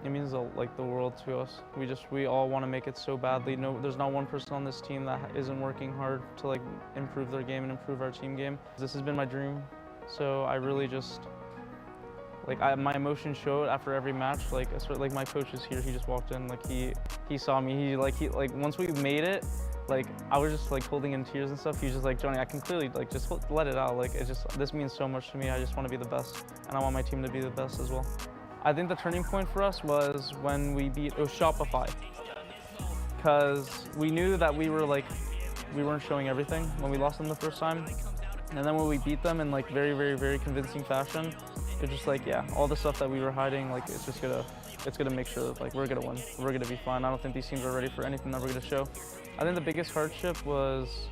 It means like the world to us. We all want to make it so badly. No, there's not one person on this team that isn't working hard to like improve their game and improve our team game. This has been my dream, so I really just like my emotions showed after every match. Like my coach is here. He just walked in. Like he saw me. He like once we made it. Like I was just like holding in tears and stuff. He was just like, Johnny, I can clearly like just let it out. Like this means so much to me. I just want to be the best, and I want my team to be the best as well. I think the turning point for us was when we beat Shopify, because we knew that we weren't showing everything when we lost them the first time, and then when we beat them in like very convincing fashion, it's just like, yeah, all the stuff that we were hiding, like it's gonna make sure like we're gonna win, we're gonna be fine. I don't think these teams are ready for anything that we're gonna show. I think the biggest hardship was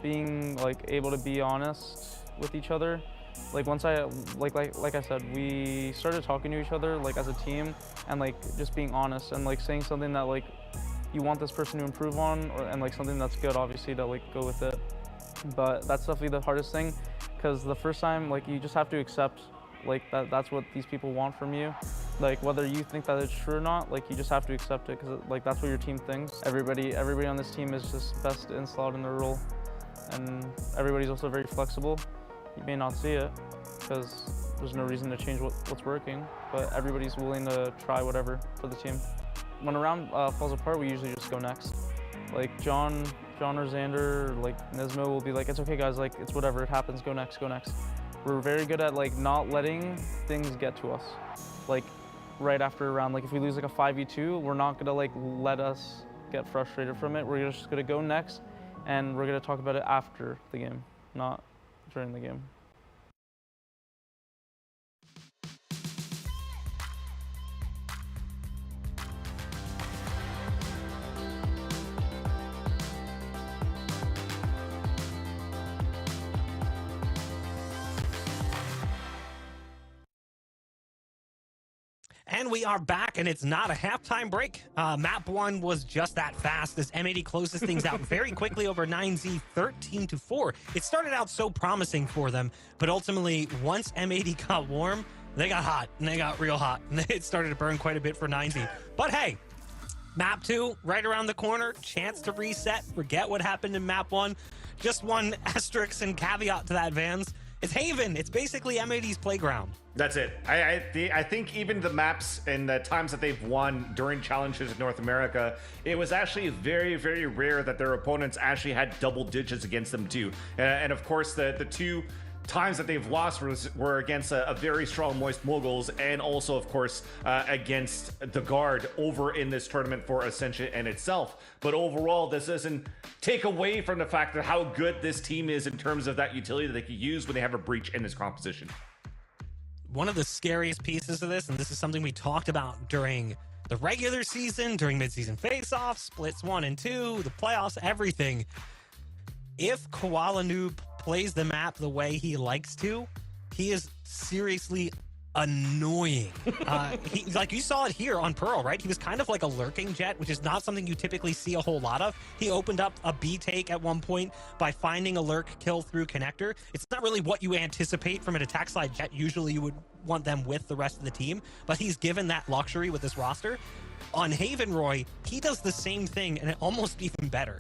being like able to be honest with each other. Like once like I said, we started talking to each other like as a team, and like just being honest and like saying something that like you want this person to improve on, and like something that's good, obviously, to like go with it. But that's definitely the hardest thing, because the first time like you just have to accept like that's what these people want from you. Like whether you think that it's true or not, like you just have to accept it, because like that's what your team thinks. Everybody on this team is just best installed in their role, and everybody's also very flexible. You may not see it because there's no reason to change what's working, but everybody's willing to try whatever for the team. When a round falls apart, we usually just go next. Like John or Xander, or like Nismo will be like, it's okay guys, like it's whatever, it happens, go next. We're very good at like not letting things get to us. Like right after a round, like if we lose like a 5v2, we're not gonna like let us get frustrated from it. We're just gonna go next, and we're gonna talk about it after the game, not during the game. And we are back, and it's not a halftime break. Map 1 was just that fast as M80 closes things out very quickly over 9Z, 13-4. It started out so promising for them, but ultimately, once M80 got warm, they got hot, and they got real hot, and it started to burn quite a bit for 9Z. But hey, Map 2, right around the corner, chance to reset, forget what happened in Map 1. Just one asterisk and caveat to that, Vans. It's Haven. It's basically M80's playground. That's it. I think even the maps and the times that they've won during challenges in North America, it was actually very rare that their opponents actually had double digits against them too. And of course, the two times that they've lost were against a very strong Moist Moguls, and also of course against the Guard over in this tournament for Ascension in itself. But overall, this doesn't take away from the fact that how good this team is in terms of that utility that they can use when they have a breach in this composition. One of the scariest pieces of this, and this is something we talked about during the regular season, during midseason face-offs, splits 1 and 2, the playoffs, everything. If Koala Noob plays the map the way he likes to, he is seriously annoying. Like you saw it here on Pearl, right? He was kind of like a lurking Jet, which is not something you typically see a whole lot of. He opened up a B take at one point by finding a lurk kill through connector. It's not really what you anticipate from an attack side Jet. Usually you would want them with the rest of the team, but he's given that luxury with this roster. On Haven Roy, he does the same thing, and it almost even better.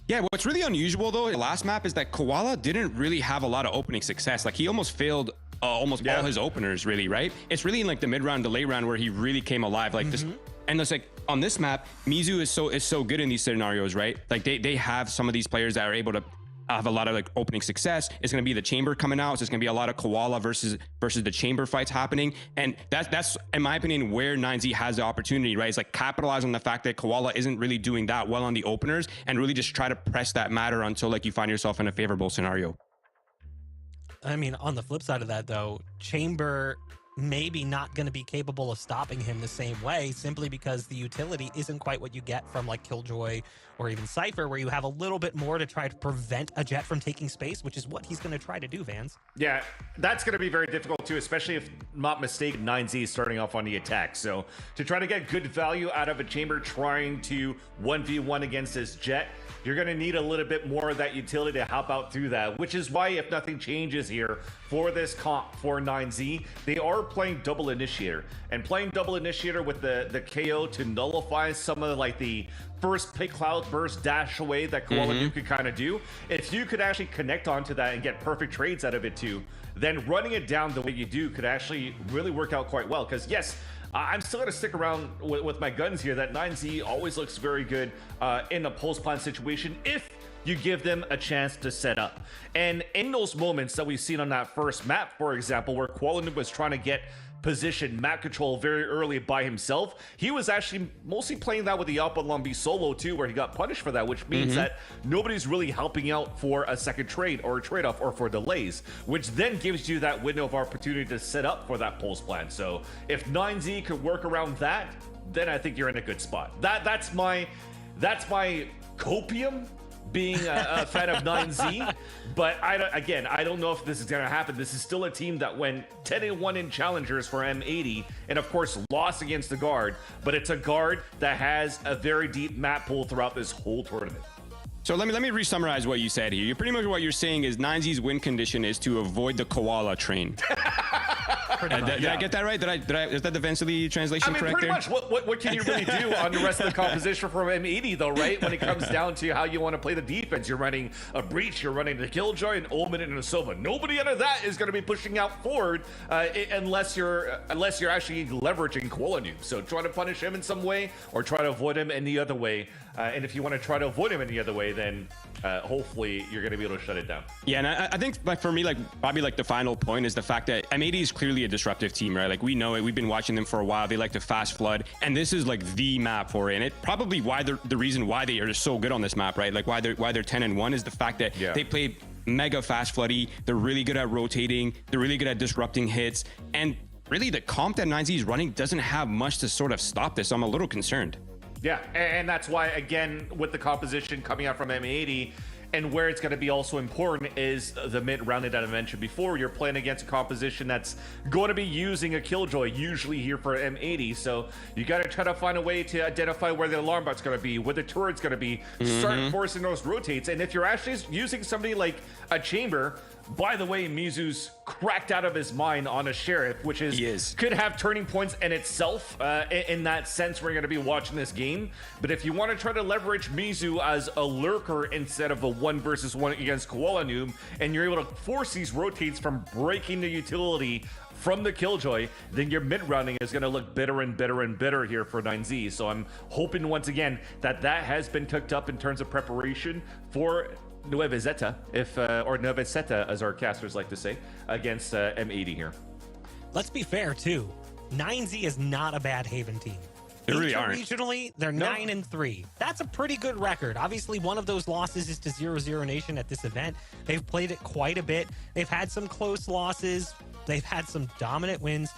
Yeah, what's really unusual though, the last map, is that Koala didn't really have a lot of opening success. Like he almost failed almost all his openers, really, right? It's really in like the mid round, delay round where he really came alive. Like this, and it's like on this map, Mizu is so good in these scenarios, right? Like they have some of these players that are able to have a lot of like opening success. It's going to be the chamber coming out, so it's going to be a lot of Koala versus the chamber fights happening, and that's in my opinion where 9Z has the opportunity, right? It's like capitalize on the fact that Koala isn't really doing that well on the openers, and really just try to press that matter until like you find yourself in a favorable scenario. I mean, on the flip side of that though, chamber maybe not going to be capable of stopping him the same way, simply because the utility isn't quite what you get from like Killjoy or even Cypher, where you have a little bit more to try to prevent a Jet from taking space, which is what he's going to try to do, Vans. Yeah, that's going to be very difficult too, especially if not mistaken, 9Z is starting off on the attack. So to try to get good value out of a chamber trying to 1v1 against this Jet, you're going to need a little bit more of that utility to help out through that, which is why if nothing changes here for this comp for 9Z, they are playing double initiator, and playing double initiator with the KO to nullify some of like the first pick cloud burst dash away that Koala Noob could kind of do. If you could actually connect onto that and get perfect trades out of it too, then running it down the way you do could actually really work out quite well. Because yes, I'm still going to stick around with my guns here that 9Z always looks very good in a pulse plan situation if you give them a chance to set up. And in those moments that we've seen on that first map, for example, where Koala Noob was trying to get position map control very early by himself, he was actually mostly playing that with the Alpha Lumby solo too, where he got punished for that, which means that nobody's really helping out for a second trade or a trade-off or for delays, which then gives you that window of opportunity to set up for that pulse plan. So if 9Z could work around that, then I think you're in a good spot. That's my copium being a fan of 9Z, but I don't know if this is going to happen. This is still a team that went 10-1 in challengers for M80, and of course lost against the guard, but it's a guard that has a very deep map pool throughout this whole tournament. So let me re-summarize what you said here. Pretty much what you're saying is 9Z's win condition is to avoid the koala train. Did I get that right? Is that the Vansily translation correct pretty there? much. What can you really do on the rest of the composition from M80 though, right? When it comes down to how you want to play the defense, you're running a breach, you're running the Killjoy, an Omen, and a Sova. Nobody under that is going to be pushing out forward unless you're actually leveraging Koala Noob. So try to punish him in some way or try to avoid him any other way. And if you want to try to avoid him any other way, then hopefully you're going to be able to shut it down. Yeah, and I think like for me, like probably like the final point is the fact that M80 is clearly a disruptive team, right? Like we know it. We've been watching them for a while. They like to fast flood, and this is like the map for it. And it probably why the reason why they are so good on this map, right? Like why they're 10-1 is the fact that they play mega fast floody. They're really good at rotating. They're really good at disrupting hits, and really the comp that 9Z is running doesn't have much to sort of stop this. So I'm a little concerned. Yeah, and that's why, again, with the composition coming out from M80, and where it's going to be also important is the mid-round that I mentioned before. You're playing against a composition that's going to be using a Killjoy, usually here for M80. So you got to try to find a way to identify where the alarm bot's going to be, where the turret's going to be, start forcing those rotates. And if you're actually using somebody like a Chamber, by the way, Mizu's cracked out of his mind on a Sheriff, which could have turning points in itself in that sense. We're going to be watching this game. But if you want to try to leverage Mizu as a lurker instead of a 1-versus-1 against Koala Noob, and you're able to force these rotates from breaking the utility from the Killjoy, then your mid-rounding is going to look better and better and better here for 9Z. So I'm hoping once again that has been cooked up in terms of preparation for Nueva Zeta, or Nueva Zeta, as our casters like to say, against M80 here. Let's be fair too. 9Z is not a bad Haven team. They really aren't. Regionally, they're 9-3. That's a pretty good record. Obviously, one of those losses is to 0-0 Nation at this event. They've played it quite a bit. They've had some close losses. They've had some dominant wins.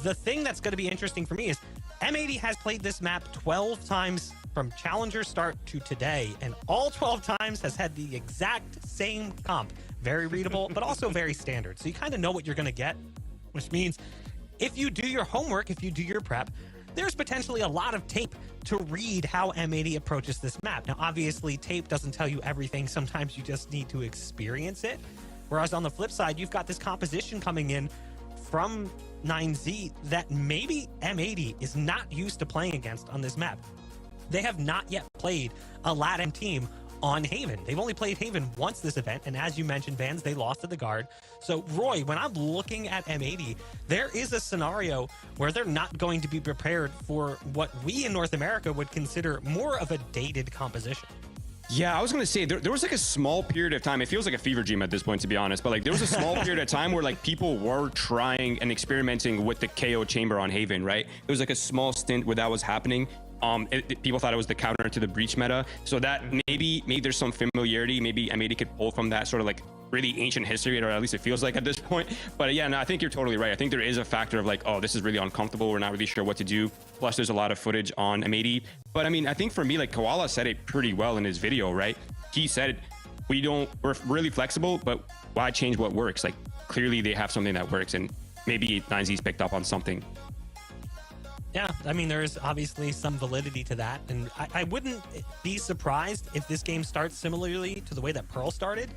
The thing that's going to be interesting for me is M80 has played this map 12 times from Challenger start to today, and all 12 times has had the exact same comp. Very readable, but also very standard. So you kind of know what you're going to get, which means if you do your homework, if you do your prep, there's potentially a lot of tape to read how M80 approaches this map. Now, obviously, tape doesn't tell you everything. Sometimes you just need to experience it. Whereas on the flip side, you've got this composition coming in from 9Z that maybe M80 is not used to playing against on this map. They have not yet played a LATAM team on Haven. They've only played Haven once this event, and as you mentioned, Vans, they lost to the guard. So, Roy, when I'm looking at M80, there is a scenario where they're not going to be prepared for what we in North America would consider more of a dated composition. Yeah, I was gonna say there was like a small period of time. It feels like a fever dream at this point, to be honest. But like there was a small period of time where like people were trying and experimenting with the KO chamber on Haven, right? It was like a small stint where that was happening. People thought it was the counter to the breach meta, so that maybe there's some familiarity. Maybe M80 could pull from that sort of like really ancient history, or at least it feels like at this point. But yeah, no, I think you're totally right. I think there is a factor of like, oh, this is really uncomfortable. We're not really sure what to do. Plus, there's a lot of footage on M80. But I mean, I think for me, like Koala said it pretty well in his video, right? He said, we're really flexible, but why change what works? Like clearly they have something that works, and maybe 9Z's picked up on something. Yeah, I mean, there is obviously some validity to that, and I wouldn't be surprised if this game starts similarly to the way that Pearl started.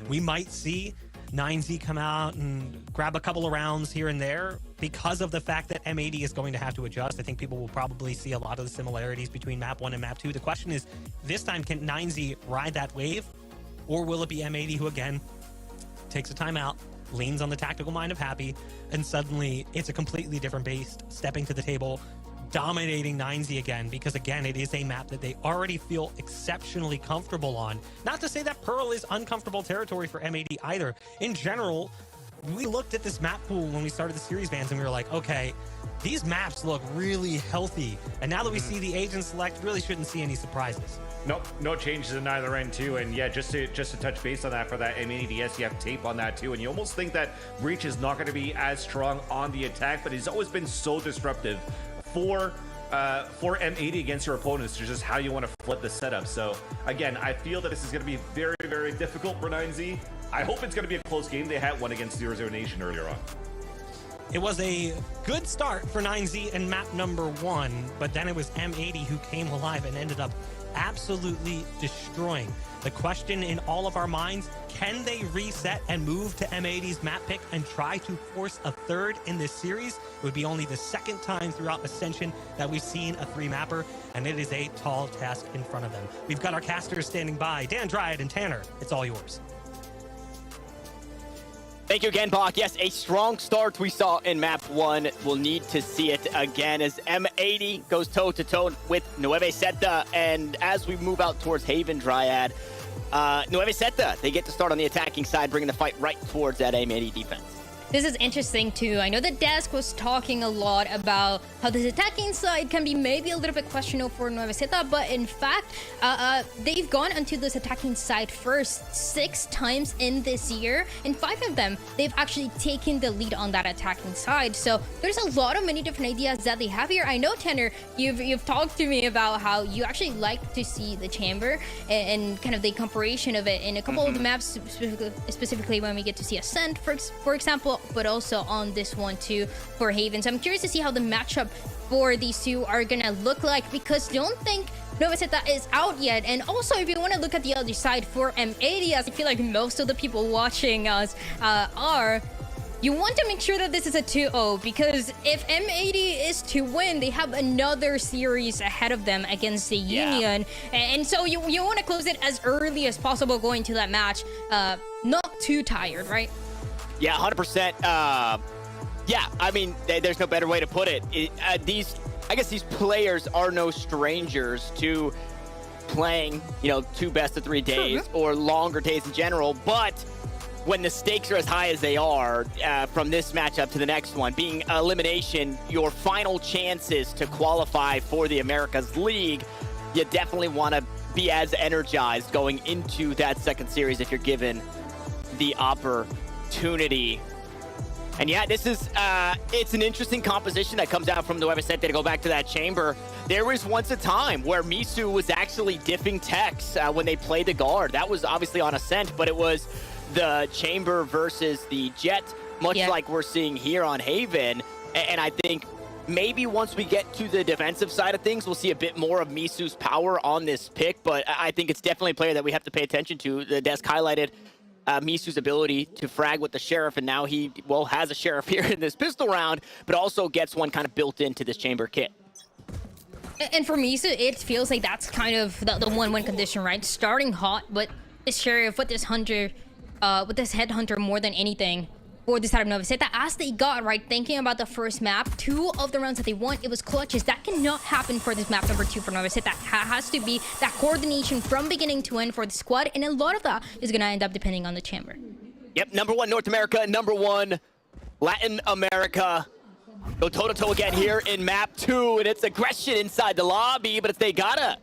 We might see 9Z come out and grab a couple of rounds here and there because of the fact that M80 is going to have to adjust. I think people will probably see a lot of the similarities between map 1 and map 2. The question is, this time, can 9Z ride that wave, or will it be M80 who, again, takes a timeout, leans on the tactical mind of Happy, and suddenly it's a completely different base, stepping to the table, dominating 9Z again, because again, it is a map that they already feel exceptionally comfortable on. Not to say that Pearl is uncomfortable territory for M80 either. In general, we looked at this map pool when we started the series bans and we were like, okay, these maps look really healthy. And now that we see the agent select, really shouldn't see any surprises. Nope, no changes in either end too. And yeah, just to touch base on that for that M80, yes, you have tape on that too. And you almost think that Reach is not going to be as strong on the attack, but he's always been so disruptive for M80 against your opponents. It's just how you want to flip the setup. So again, I feel that this is going to be very, very difficult for 9Z. I hope it's going to be a close game. They had one against 00 Nation earlier on. It was a good start for 9Z in map number 1, but then it was M80 who came alive and ended up absolutely destroying. The question in all of our minds, can they reset and move to M80's map pick and try to force a third in this series? It would be only the second time throughout Ascension that we've seen a 3-mapper, and it is a tall task in front of them. We've got our casters standing by. Dan Dryad and Tanner, it's all yours. Thank you again, Bach. Yes, a strong start we saw in map 1. We'll need to see it again as M80 goes toe-to-toe with Nueve Zeta. And as we move out towards Haven, Dryad, Nueve Zeta, they get to start on the attacking side, bringing the fight right towards that M80 defense. This is interesting too. I know the desk was talking a lot about how this attacking side can be maybe a little bit questionable for Nueva Zeta, but in fact, they've gone onto this attacking side first 6 times in this year, and 5 of them, they've actually taken the lead on that attacking side. So there's a lot of many different ideas that they have here. I know, Tanner, you've talked to me about how you actually like to see the chamber and kind of the comparison of it in a couple of the maps, specifically when we get to see Ascent, for example, but also on this one too for Haven. So I'm curious to see how the matchup for these two are gonna look like, because don't think Nueva Zeta is out yet. And also, if you want to look at the other side for M80, as I feel like most of the people watching us you want to make sure that this is a 2-0, because if M80 is to win, they have another series ahead of them against the Union. And so you want to close it as early as possible going to that match, not too tired, right? Yeah, 100%. Yeah, I mean, there's no better way to put it. I guess these players are no strangers to playing, 2 best-of-3 days or longer days in general. But when the stakes are as high as they are, from this matchup to the next one, being elimination, your final chances to qualify for the Americas League, you definitely want to be as energized going into that second series if you're given the opportunity. And yeah, this is it's an interesting composition that comes out from the website. To go back to that chamber, there was once a time where Misu was actually diffing techs when they played the guard. That was obviously on Ascent, but it was the chamber versus the jet, much like we're seeing here on Haven. And I think maybe once we get to the defensive side of things, we'll see a bit more of Misu's power on this pick, but I think it's definitely a player that we have to pay attention to. The desk highlighted Misu's ability to frag with the Sheriff, and now he, has a Sheriff here in this pistol round, but also gets one kind of built into this chamber kit. And for Misu, it feels like that's kind of the win-win condition, right? Starting hot, but this Sheriff with this Hunter, with this Headhunter more than anything for this side of Nueva Zeta, as they got, right, thinking about the first map, 2 of the rounds that they won, it was clutches. That cannot happen for this map number 2 for Nueva Zeta. That has to be that coordination from beginning to end for the squad, and a lot of that is going to end up depending on the chamber. Yep, number 1 North America, number 1 Latin America. Go toe-to-toe again here in map 2, and it's aggression inside the lobby, but if they gotta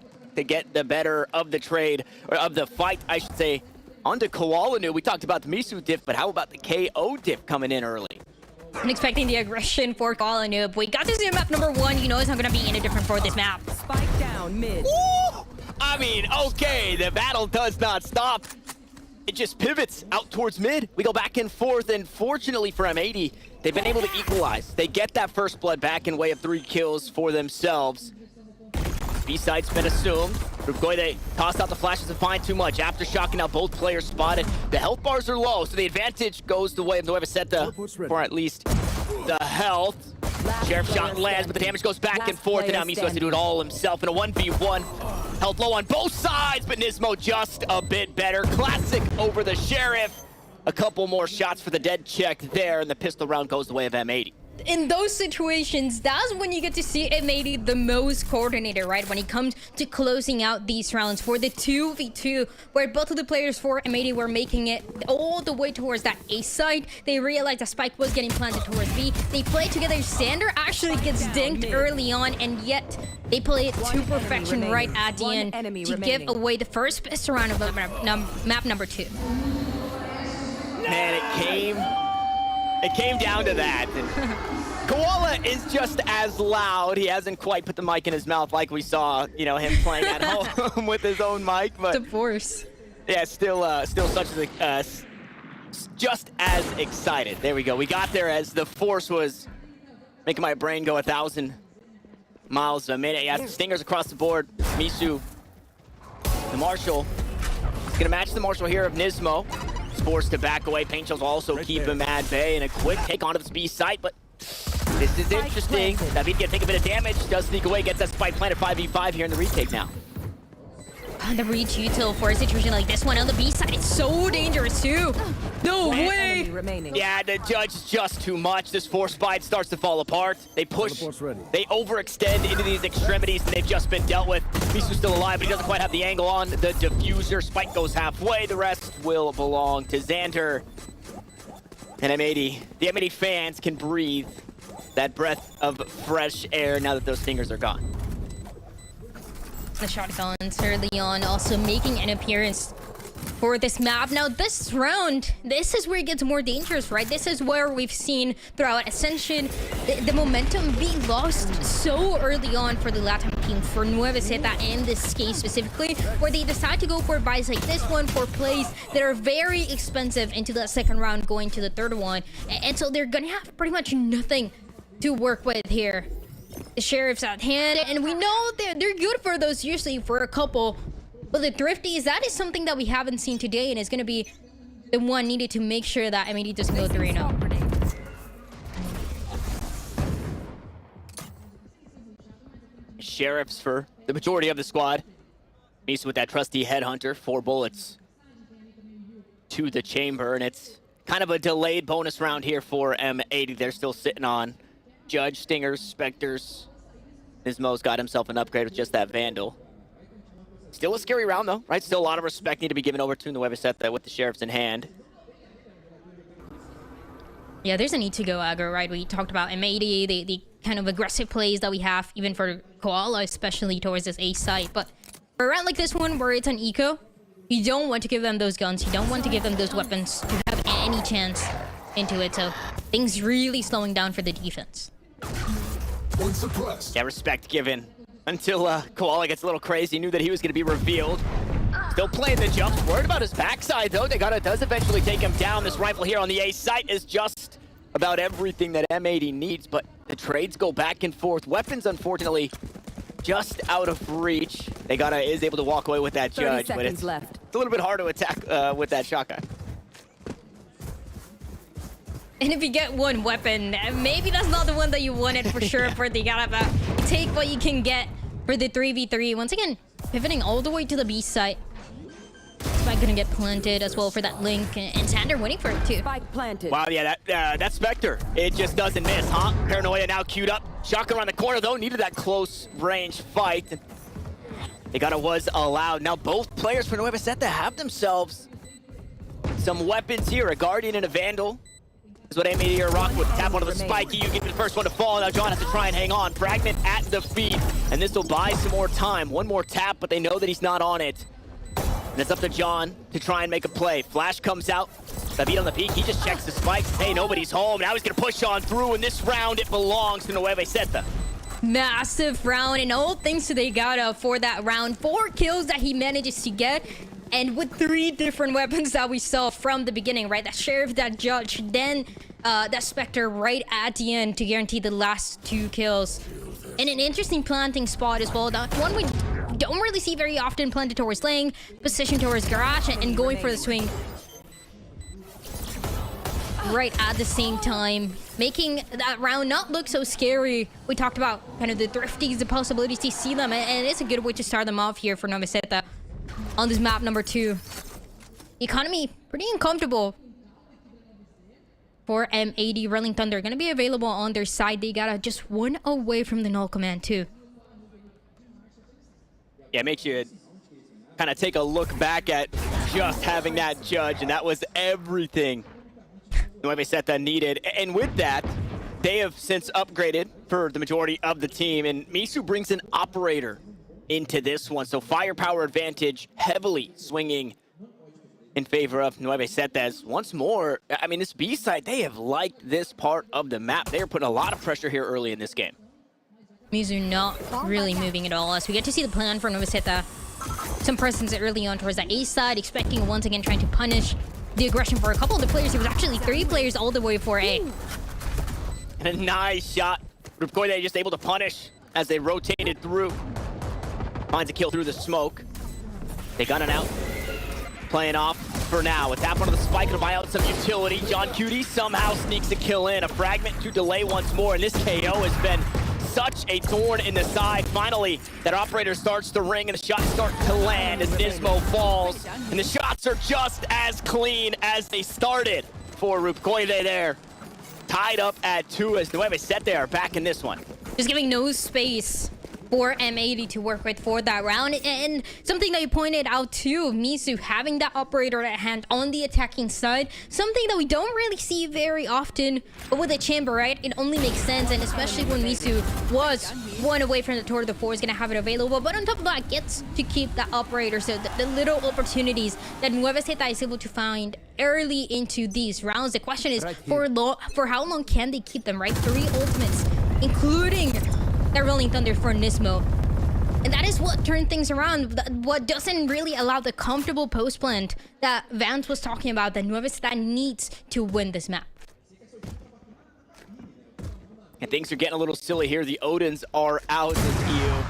get the better of the trade, or of the fight, I should say, onto Koala Nu. We talked about the Misu diff, but how about the KO diff coming in early? I'm expecting the aggression for Koala Nu. We got to see map number 1. You know it's not going to be any different for this map. Spike down mid. Woo! I mean, okay, the battle does not stop. It just pivots out towards mid. We go back and forth, and fortunately for M80, they've been able to equalize. They get that first blood back in way of 3 kills for themselves. B-side's been assumed. Rugoy, they tossed out the flashes to find too much. Aftershocking now, both players spotted. The health bars are low, so the advantage goes the way of Nueva Zeta for at least the health. Sheriff shot lands, but the damage goes back and forth, and now Miso has to do it all himself in a 1v1. Health low on both sides, but Nismo just a bit better. Classic over the Sheriff. A couple more shots for the dead check there, and the pistol round goes the way of M80. In those situations, that's when you get to see M80 the most coordinated, right? When it comes to closing out these rounds for the 2v2, where both of the players for M80 were making it all the way towards that A side. They realized that Spike was getting planted towards B. They play together. Sander actually gets dinked early on, and yet they play it to perfection right at the end to give away the first best round of map number 2. Man, it came down to that. And Koala is just as loud. He hasn't quite put the mic in his mouth like we saw, you know, him playing at home with his own mic. But The force. yeah, still such as just as excited. There we go. We got there as the force was making my brain go 1,000 miles a minute. Yeah, stingers across the board. Misu, the Marshal, is gonna match the Marshal here of Nismo. Forced to back away. Paint Shells will also keep him at bay, and a quick take onto the B site, but this is interesting. David can take a bit of damage, does sneak away, gets that spike planted 5v5 here in the retake now. The reach util for a situation like this one on the B side, it's so dangerous too. No way. Yeah, the judge is just too much. This force fight starts to fall apart. They push, they overextend into these extremities, and they've just been dealt with. Misu's still alive, but he doesn't quite have the angle on the diffuser. Spike goes halfway. The rest will belong to Xander. And M80, the M80 fans can breathe that breath of fresh air now that those stingers are gone. The shotguns early on also making an appearance for this map. Now this round, this is where it gets more dangerous, right? This is where we've seen throughout Ascension the momentum being lost so early on for the Latin team, for Nueva Zeta in this case specifically, where they decide to go for buys like this one for plays that are very expensive into that second round going to the third one, and so they're gonna have pretty much nothing to work with here. The Sheriff's at hand, and we know they're good for those usually for a couple, but the Thrifties, that is something that we haven't seen today, and is going to be the one needed to make sure that M80 doesn't go 3-0. Sheriffs for the majority of the squad. Misu with that trusty headhunter, 4 bullets to the chamber, and it's kind of a delayed bonus round here for M80. They're still sitting on Judge, Stingers, Spectres. Nismo's got himself an upgrade with just that Vandal. Still a scary round though, right? Still a lot of respect need to be given over to Nueva Zeta with the Sheriffs in hand. Yeah, there's a need to go aggro, right? We talked about M80, the kind of aggressive plays that we have, even for Koala, especially towards this A site. But for a round like this one, where it's an eco, you don't want to give them those guns. You don't want to give them those weapons to have any chance into it. So things really slowing down for the defense. Yeah, respect given until Koala gets a little crazy. Knew that he was going to be revealed. Still playing the jumps. Worried about his backside, though. Degata does eventually take him down. This rifle here on the A site is just about everything that M80 needs, but the trades go back and forth. Weapons, unfortunately, just out of reach. Degata is able to walk away with that Judge, but it's a little bit hard to attack with that shotgun. And if you get one weapon, maybe that's not the one that you wanted for sure for the Degata, but take what you can get for the 3v3. Once again, pivoting all the way to the B site. Spike gonna get planted as well for that link, and Sander winning for it too. Spike planted. Wow, yeah, that Spectre, it just doesn't miss, huh? Paranoia now queued up. Shotgun around the corner, though, needed that close range fight. Degata was allowed. Now both players for Nueva Zeta have themselves some weapons here, a Guardian and a Vandal. Is what M80 are rocking with. Tap onto the spiky. You get the first one to fall. Now John has to try and hang on. Fragment at the feet, and this will buy some more time. One more tap, but they know that he's not on it. And it's up to John to try and make a play. Flash comes out. David on the peak. He just checks the spikes. Hey, nobody's home. Now he's going to push on through, and this round, it belongs to Nueva Zeta. Massive round, and all thanks to Degata for that round. 4 kills that he manages to get. And with 3 different weapons that we saw from the beginning, right? That Sheriff, that Judge, then that Spectre right at the end to guarantee the last 2 kills. And an interesting planting spot as well. That one we don't really see very often, planted towards lane, position towards garage, and going for the swing right at the same time, making that round not look so scary. We talked about kind of the thrifties, the possibilities to see them, and it's a good way to start them off here for Nova Zeta on this map number 2. The economy pretty uncomfortable for M80. Rolling Thunder going to be available on their side. They got just one away from the null command too. Yeah, it makes you kind of take a look back at just having that judge, and that was everything Nueva Zeta needed. And with that, they have since upgraded for the majority of the team, and Misu brings an operator into this one. So firepower advantage heavily swinging in favor of Nueva Zeta. As once more, I mean, this B side, they have liked this part of the map. They are putting a lot of pressure here early in this game. Misu not really moving at all, as we get to see the plan for Nova Zeta. Some presence early on towards the A side, expecting once again trying to punish the aggression for a couple of the players. It was actually 3 players all the way for A. And a nice shot. Rupkoide just able to punish as they rotated through. Finds a kill through the smoke. They gun it out. Playing off for now. With that one of the spike to buy out some utility. John Cutie somehow sneaks a kill in. A fragment to delay once more. And this KO has been such a thorn in the side. Finally, that operator starts to ring and the shots start to land as Nismo falls. And the shots are just as clean as they started for Rupkoide there. Tied up at 2 as Nueva Zeta are back in this one. Just giving no space for M80 to work with for that round. And something that you pointed out too, Misu having that operator at hand on the attacking side, something that we don't really see very often, but with a chamber, right, it only makes sense. And especially when Misu was one away from the Tour of the Four, is going to have it available, but on top of that, gets to keep that operator. So the little opportunities that Nueva Zeta is able to find early into these rounds. The question is, for how long can they keep them, right? 3 ultimates, including that Rolling Thunder for Nismo. And that is what turned things around. What doesn't really allow the comfortable post plant that Vance was talking about, that Nueva Zeta needs to win this map. And things are getting a little silly here. The Odins are out as EU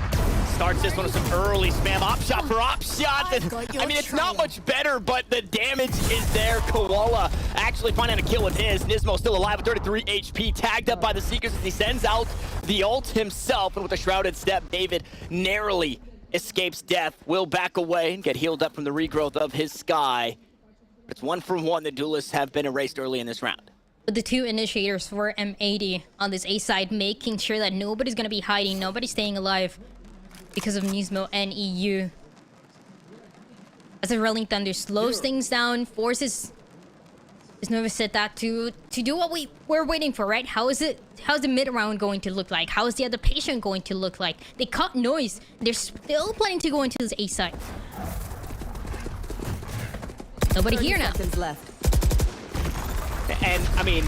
starts this one with some early spam. Op shot for op shot. I mean, it's not much better, but the damage is there. Koala actually finding a kill with his. Nismo still alive with 33 HP. Tagged up by the Seekers as he sends out the ult himself. And with a shrouded step, David narrowly escapes death. Will back away and get healed up from the regrowth of his sky. It's 1 for 1. The duelists have been erased early in this round. With the 2 initiators for M80 on this A side, making sure that nobody's going to be hiding, nobody's staying alive because of Nismo and EU. As the Rolling Thunder slows things down, forces Nueva Zeta to do what we're waiting for, right? How's the mid round going to look like? How is the adaptation going to look like? They cut noise. They're still planning to go into this A side. Nobody here now. And I mean,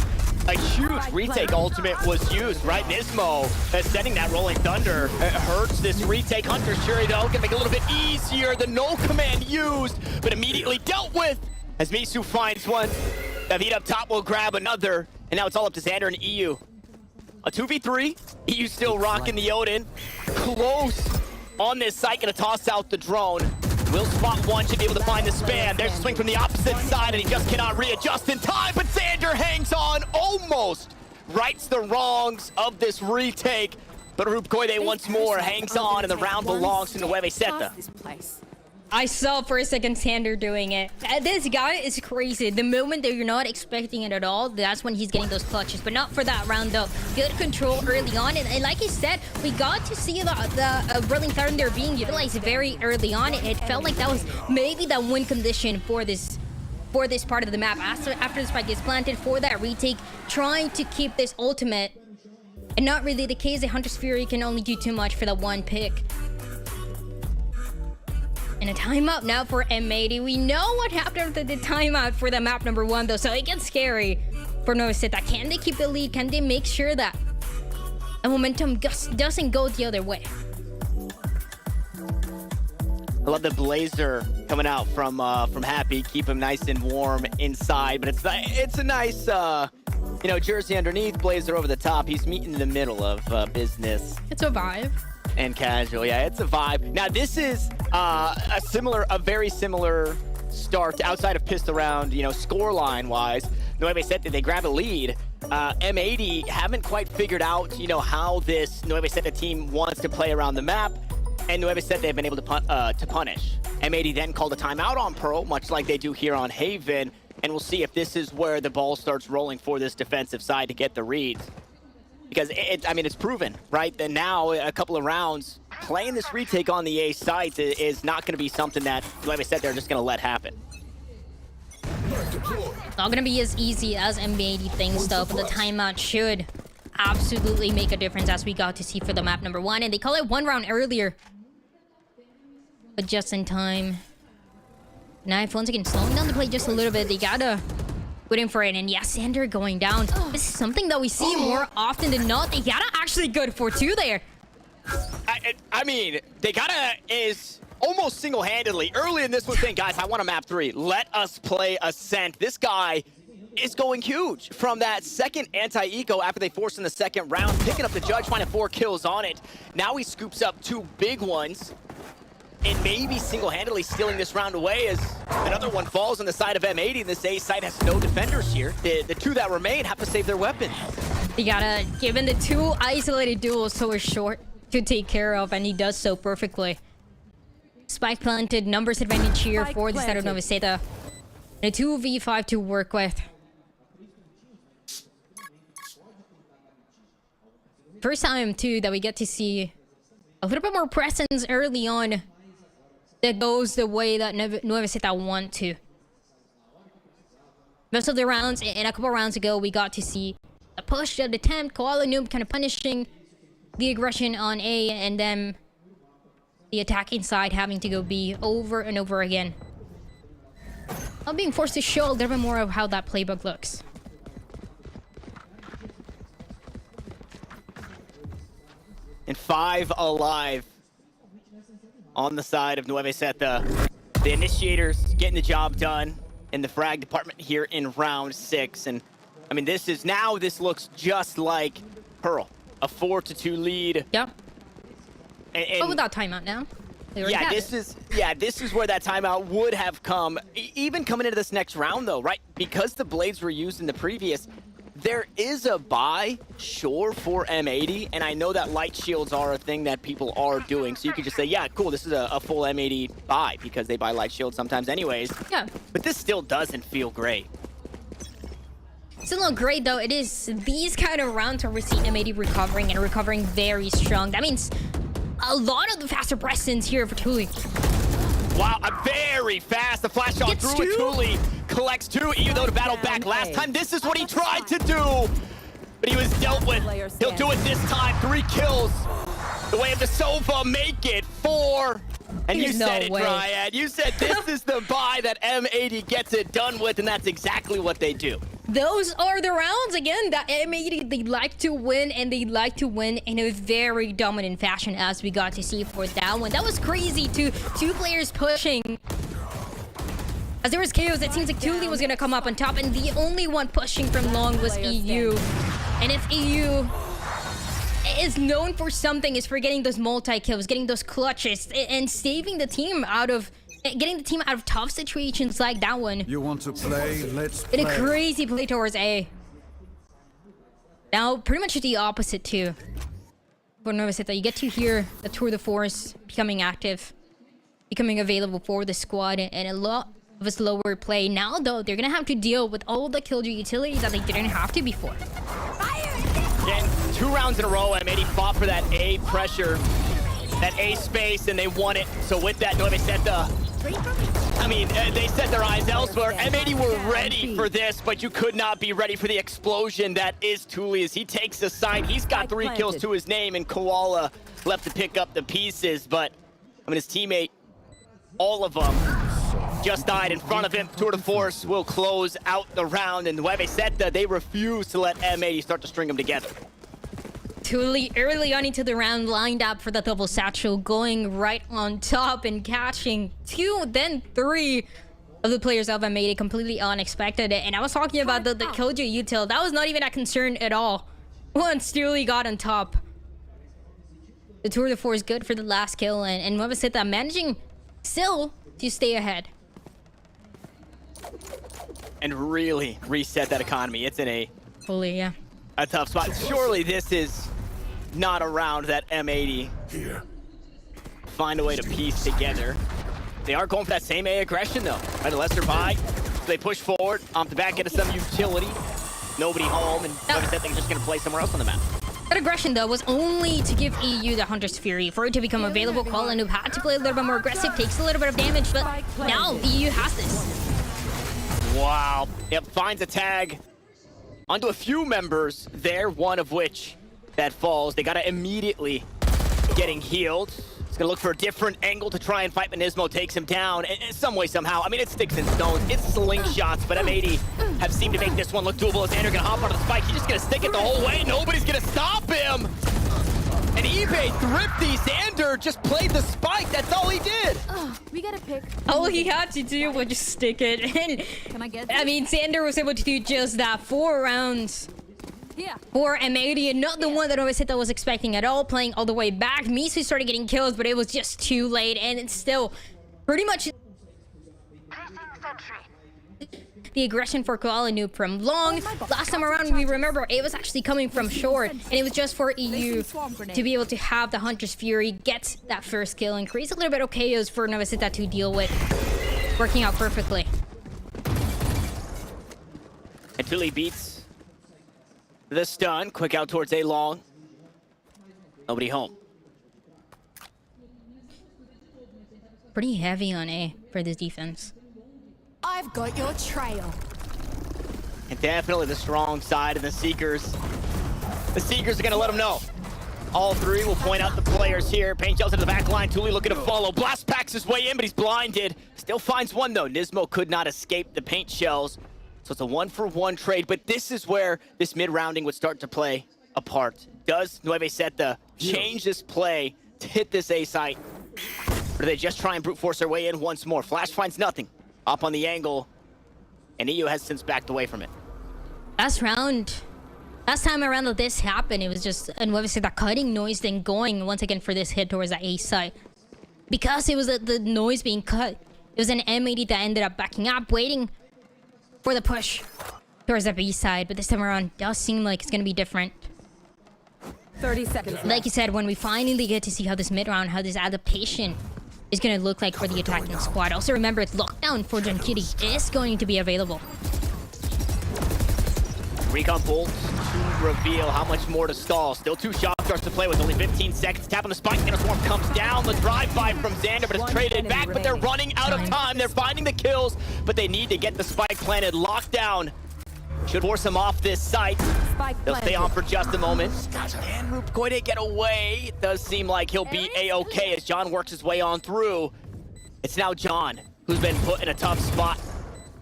a huge retake ultimate was used, right? Nismo sending that Rolling Thunder. It hurts this retake. Hunter's Fury, though, can make it a little bit easier. The null command used, but immediately dealt with as Misu finds one. David up top will grab another, and now it's all up to Xander and EU. A 2v3. EU still rocking the Odin. Close on this site, gonna toss out the drone. Will spot one, should be able to find the spam. There's a swing from the opposite side, and he just cannot readjust in time, but Xander hangs on, almost rights the wrongs of this retake. But Rupkoide once more hangs on, and the round belongs to Nueva Zeta. I saw for a second Xander doing it. This guy is crazy. The moment that you're not expecting it at all, that's when he's getting those clutches. But not for that round, though. Good control early on. And like you said, we got to see the Rolling Thunder being utilized very early on. It felt like that was maybe the win condition for this part of the map. After the spike is planted for that retake, trying to keep this ultimate. And not really the case. The Hunter's Fury can only do too much for that one pick. And a timeout now for M80. We know what happened after the timeout for the map number 1, though, so it gets scary for Nova Zeta. Can they keep the lead? Can they make sure that the momentum doesn't go the other way? I love the Blazer coming out from Happy. Keep him nice and warm inside, but it's a nice You know, jersey underneath, blazer over the top. He's meeting in the middle of business It's a vibe. and casual. Yeah, it's a vibe. Now, this is a very similar start outside of pissed around, you know, scoreline wise. Nueve Sete, they grab a lead. M80 haven't quite figured out, you know, how this Nueve Sete team wants to play around the map, and Nueve Sete have been able to punish. M80 then called a timeout on Pearl, much like they do here on Haven, and we'll see if this is where the ball starts rolling for this defensive side to get the reads. Because, I mean, it's proven, right? That now, a couple of rounds, playing this retake on the A site is not going to be something that, like I said, they're just going to let happen. Not gonna be as easy as M80 thinks though, but the timeout should absolutely make a difference, as we got to see for the map number 1. And they call it 1 round earlier, but just in time. Knife once again slowing down the play just a little bit. They gotta waiting for it, and yeah, Sander going down. This is something that we see more often than not. They gotta actually good for 2 there. I mean, they gotta is almost single-handedly early in this one saying, guys, I want a map 3. Let us play Ascent. This guy is going huge from that second anti-eco after they forced in the second round, picking up the judge, finding 4 kills on it. Now he scoops up 2 big ones and maybe single-handedly stealing this round away as another one falls on the side of M80. This A side has no defenders here. The 2 that remain have to save their weapons. You gotta, given the 2 isolated duels so short to take care of, and he does so perfectly. Spike planted, numbers advantage here for the side of Nueve Sete. And a 2v5 to work with. First time, too, that we get to see a little bit more presence early on that goes the way that Nueve Sete want to. Most of the rounds, and a couple rounds ago, we got to see a push, an attempt, Koala Noob kind of punishing the aggression on A, and then the attacking side having to go B over and over again. I'm being forced to show a little bit more of how that playbook looks. And 5 alive on the side of Nueve Sete. The initiators getting the job done in the frag department here in round 6. And I mean, this looks just like Pearl. A 4-2 lead. Yep. And But without timeout now. Yeah, this is where that timeout would have come. Even coming into this next round, though, right? Because the blades were used in the previous, there is a buy, sure, for M80, and I know that light shields are a thing that people are doing. So you could just say, yeah, cool, this is a full M80 buy, because they buy light shields sometimes anyways. Yeah. But this still doesn't feel great. Still not great though. It is these kind of rounds where we see M80 recovering and recovering very strong. That means a lot of the faster presence here for Thule. Wow, very fast. The flash shot through it. Thule collects 2, even though to battle back last time. This is what he tried to do, but he was dealt with. He'll do it this time. 3 kills. The way of the Sova, make it 4. And you said it, Dryad. You said this is the buy that M80 gets it done with, and that's exactly what they do. Those are the rounds again that M80, they like to win, and they like to win in a very dominant fashion, as we got to see for that one. That was crazy too. 2 players pushing. As there was chaos, it seems like Thule was gonna come up on top, and the only one pushing from long was EU. And if EU is known for something, is for getting those multi-kills, getting those clutches, and saving the team out of, getting the team out of tough situations like that one. You want to play? Let's play. In a crazy play towards A. Now, pretty much the opposite too. For Nueve Sete, you get to hear the Tour de Force becoming active, becoming available for the squad, and a lot of a slower play. Now, though, they're gonna have to deal with all the killjoy utilities that they didn't have to before. Again, 2 rounds in a row, M80 fought for that A pressure, that A space, and they won it. So with that, Nueve Sete, I mean, they set their eyes elsewhere. M80 were ready for this, but you could not be ready for the explosion that is Thule as he takes the side. He's got 3 kills to his name, and Koala left to pick up the pieces. But, I mean, his teammate, all of them, just died in front of him. Tour de Force will close out the round, and Nueve Sete, they refuse to let M80 start to string them together. Thule early on into the round, lined up for the double satchel, going right on top and catching 2, then 3. of the players of M80 completely unexpected. And I was talking about the Killjoy util. That was not even a concern at all once Steely got on top. The tour de force good for the last kill, and Nueva Zeta managing still to stay ahead. And really reset that economy. It's in a tough spot. Surely this is not a round that M80 find a way to piece together. They are going for that same A aggression though. Right, unless they're by, they push forward, off the back into some utility. Nobody home, and Nueva Zeta just gonna play somewhere else on the map. That aggression though was only to give EU the Hunter's Fury. For it to become available, Koala Noob had to play a little bit more aggressive, takes a little bit of damage, but now EU has this. Wow. Yep, finds a tag onto a few members there, one of which that falls. They gotta immediately getting healed. He's gonna look for a different angle to try and fight, but Nismo takes him down in some way, somehow. I mean, it's sticks and stones, it's slingshots, but M80 have seemed to make this one look doable. As Xander gonna hop onto the spike, he's just gonna stick it the whole way. Nobody's gonna stop him. And eBay thrifty. Xander just played the spike. That's all he did. We gotta pick. All he had to do was just stick it. And Can I get? I mean, Xander was able to do just that. 4 rounds. Yeah. For M80, and not the one that Nueva Zeta was expecting at all, playing all the way back. Misu started getting kills, but it was just too late, and it's still pretty much the aggression for Koala Noob from long. Last time around, we remember it was actually coming from short, and it was just for EU to be able to have the Hunter's Fury, get that first kill, and create a little bit of chaos for Nueva Zeta to deal with. Working out perfectly. Until he beats the stun, quick out towards A long. Nobody home. Pretty heavy on A for this defense. I've got your trail. And definitely the strong side of the Seekers. The Seekers are gonna let them know. All three will point out the players here. Paint shells into the back line. Thule looking to follow. Blast packs his way in, but he's blinded. Still finds one though. Nismo could not escape the paint shells. So it's a 1-for-1 trade, but this is where this mid-rounding would start to play a part. Does Nueva Zeta change this play to hit this A site? Or do they just try and brute force their way in once more? Flash finds nothing. Up on the angle, and EU has since backed away from it. Last time around that this happened, it was just a Nueva Zeta cutting noise then going once again for this hit towards the A site. Because it was the noise being cut, it was an M80 that ended up backing up, waiting for the push towards the B side, but this time around does seem like it's gonna be different. 30 seconds. Like you said, when we finally get to see how this mid round, how this adaptation is gonna look like for the attacking squad. Also remember, lockdown for John Kitty is going to be available. Recon Bolt to reveal how much more to stall. Still 2 shot starts to play with only 15 seconds. Tap on the spike, and a swarm comes down. The drive-by from Xander, but it's traded back, but they're running out of time. They're finding the kills, but they need to get the spike planted. Lockdown should force them off this site. They'll stay on for just a moment. Can Roop going to get away? It does seem like he'll be A-okay as John works his way on through. It's now John who's been put in a tough spot.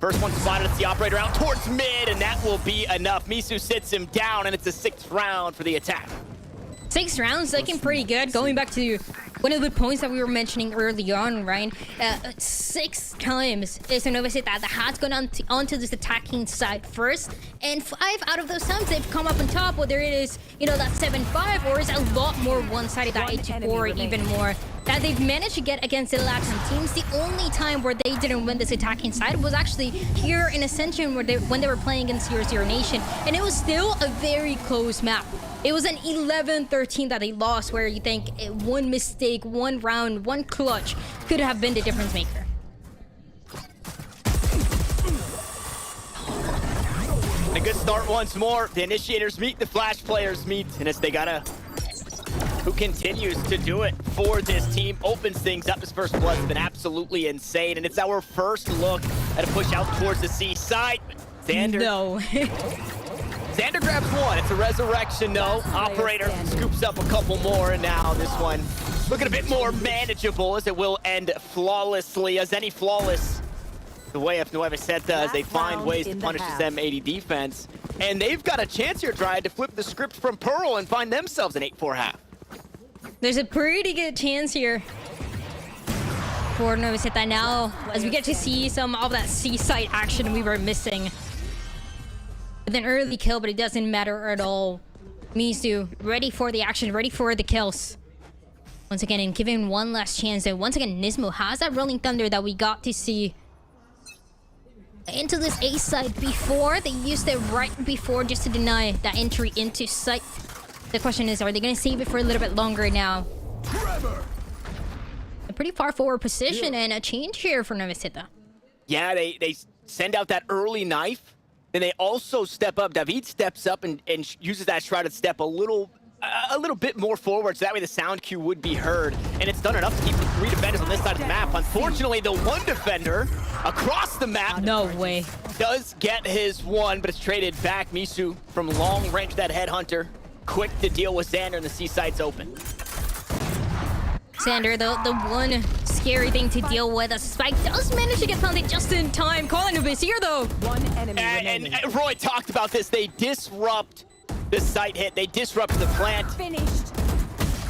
First one spotted, it's the operator out towards mid, and that will be enough. Misu sits him down, and it's a 6th round for the attack. 6 rounds, looking pretty good. Going back to one of the points that we were mentioning early on, Ryan. 6 times is Nueva Zeta that has gone onto this attacking side first, and 5 out of those times they've come up on top, whether it is, you know, that 7-5 or is a lot more one-sided, that 8-4, even more, that they've managed to get against the LATAM teams. The only time where they didn't win this attacking side was actually here in Ascension, when they were playing against 0-0 Nation, and it was still a very close map. It was an 11-13 that they lost, where you think one mistake, one round, one clutch could have been the difference maker. A good start once more. The initiators meet, the flash players meet, and it's who continues to do it for this team. Opens things up. His first blood has been absolutely insane, and it's our first look at a push out towards the C side. Xander. No. Xander grabs one. It's a resurrection, though. Operator scoops up a couple more, and now this one looking a bit more manageable, as it will end flawlessly, as any flawless the way of Nueva Zeta, as they find ways to punish this M80 defense. And they've got a chance here trying to flip the script from Pearl and find themselves an 8-4 half. There's a pretty good chance here. for Nueva Zeta now, as we get to see some of that seaside action we were missing. With an early kill, but it doesn't matter at all. Misu, ready for the action, ready for the kills. Once again, and given one last chance. And once again, Nismo has that Rolling Thunder that we got to see into this A side before. They used it right before just to deny that entry into sight. The question is, are they going to save it for a little bit longer now? A pretty far forward position and a change here for Nueva Zeta. Yeah, they send out that early knife. Then they also step up. David steps up and uses that shrouded step a little bit more forward, so that way the sound cue would be heard. And it's done enough to keep the 3 defenders on this side of the map. Unfortunately, the 1 defender across the map No way. does get his 1, but it's traded back. Misu from long range, that headhunter. Quick to deal with Xander, and the C-side's open. Xander, the one scary thing to deal with, a Spike does manage to get planted just in time. Colin is here though. One enemy remaining. And Roy talked about this. They disrupt the site hit. They disrupt the plant. Finished.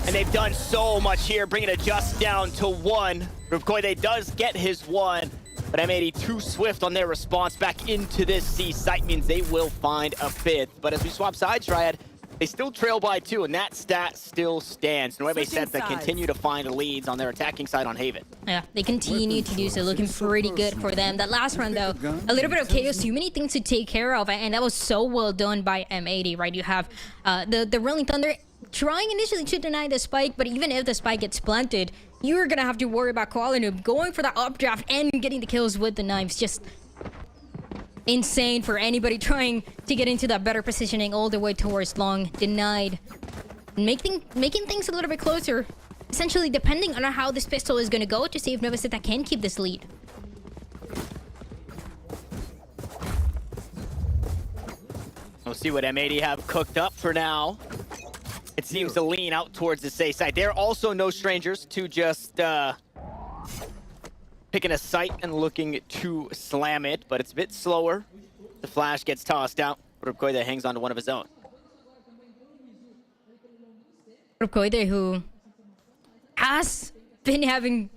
And they've done so much here, bringing it just down to 1. Rubkoide does get his 1, but M80 too swift on their response back into this C site means they will find a 5th. But as we swap sides, Triad, they still trail by 2, and that stat still stands. Nueve Zeta continue to find leads on their attacking side on Haven. Yeah, they continue to do so, looking pretty good for them. That last round, though, a little bit of chaos, too many things to take care of, and that was so well done by M80, right? You have the Rolling Thunder trying initially to deny the spike, but even if the spike gets planted, you're gonna have to worry about Koala Noob going for that updraft and getting the kills with the knives. Just insane for anybody trying to get into that better positioning all the way towards long. Denied. Making things a little bit closer. Essentially, depending on how this pistol is going to go to see if Nueva Zeta can keep this lead. We'll see what M80 have cooked up for now. It seems to lean out towards the safe side. They're also no strangers to just picking a site and looking to slam it, but it's a bit slower. The flash gets tossed out. Rubkoide hangs on to one of his own. Rubkoide, who has been having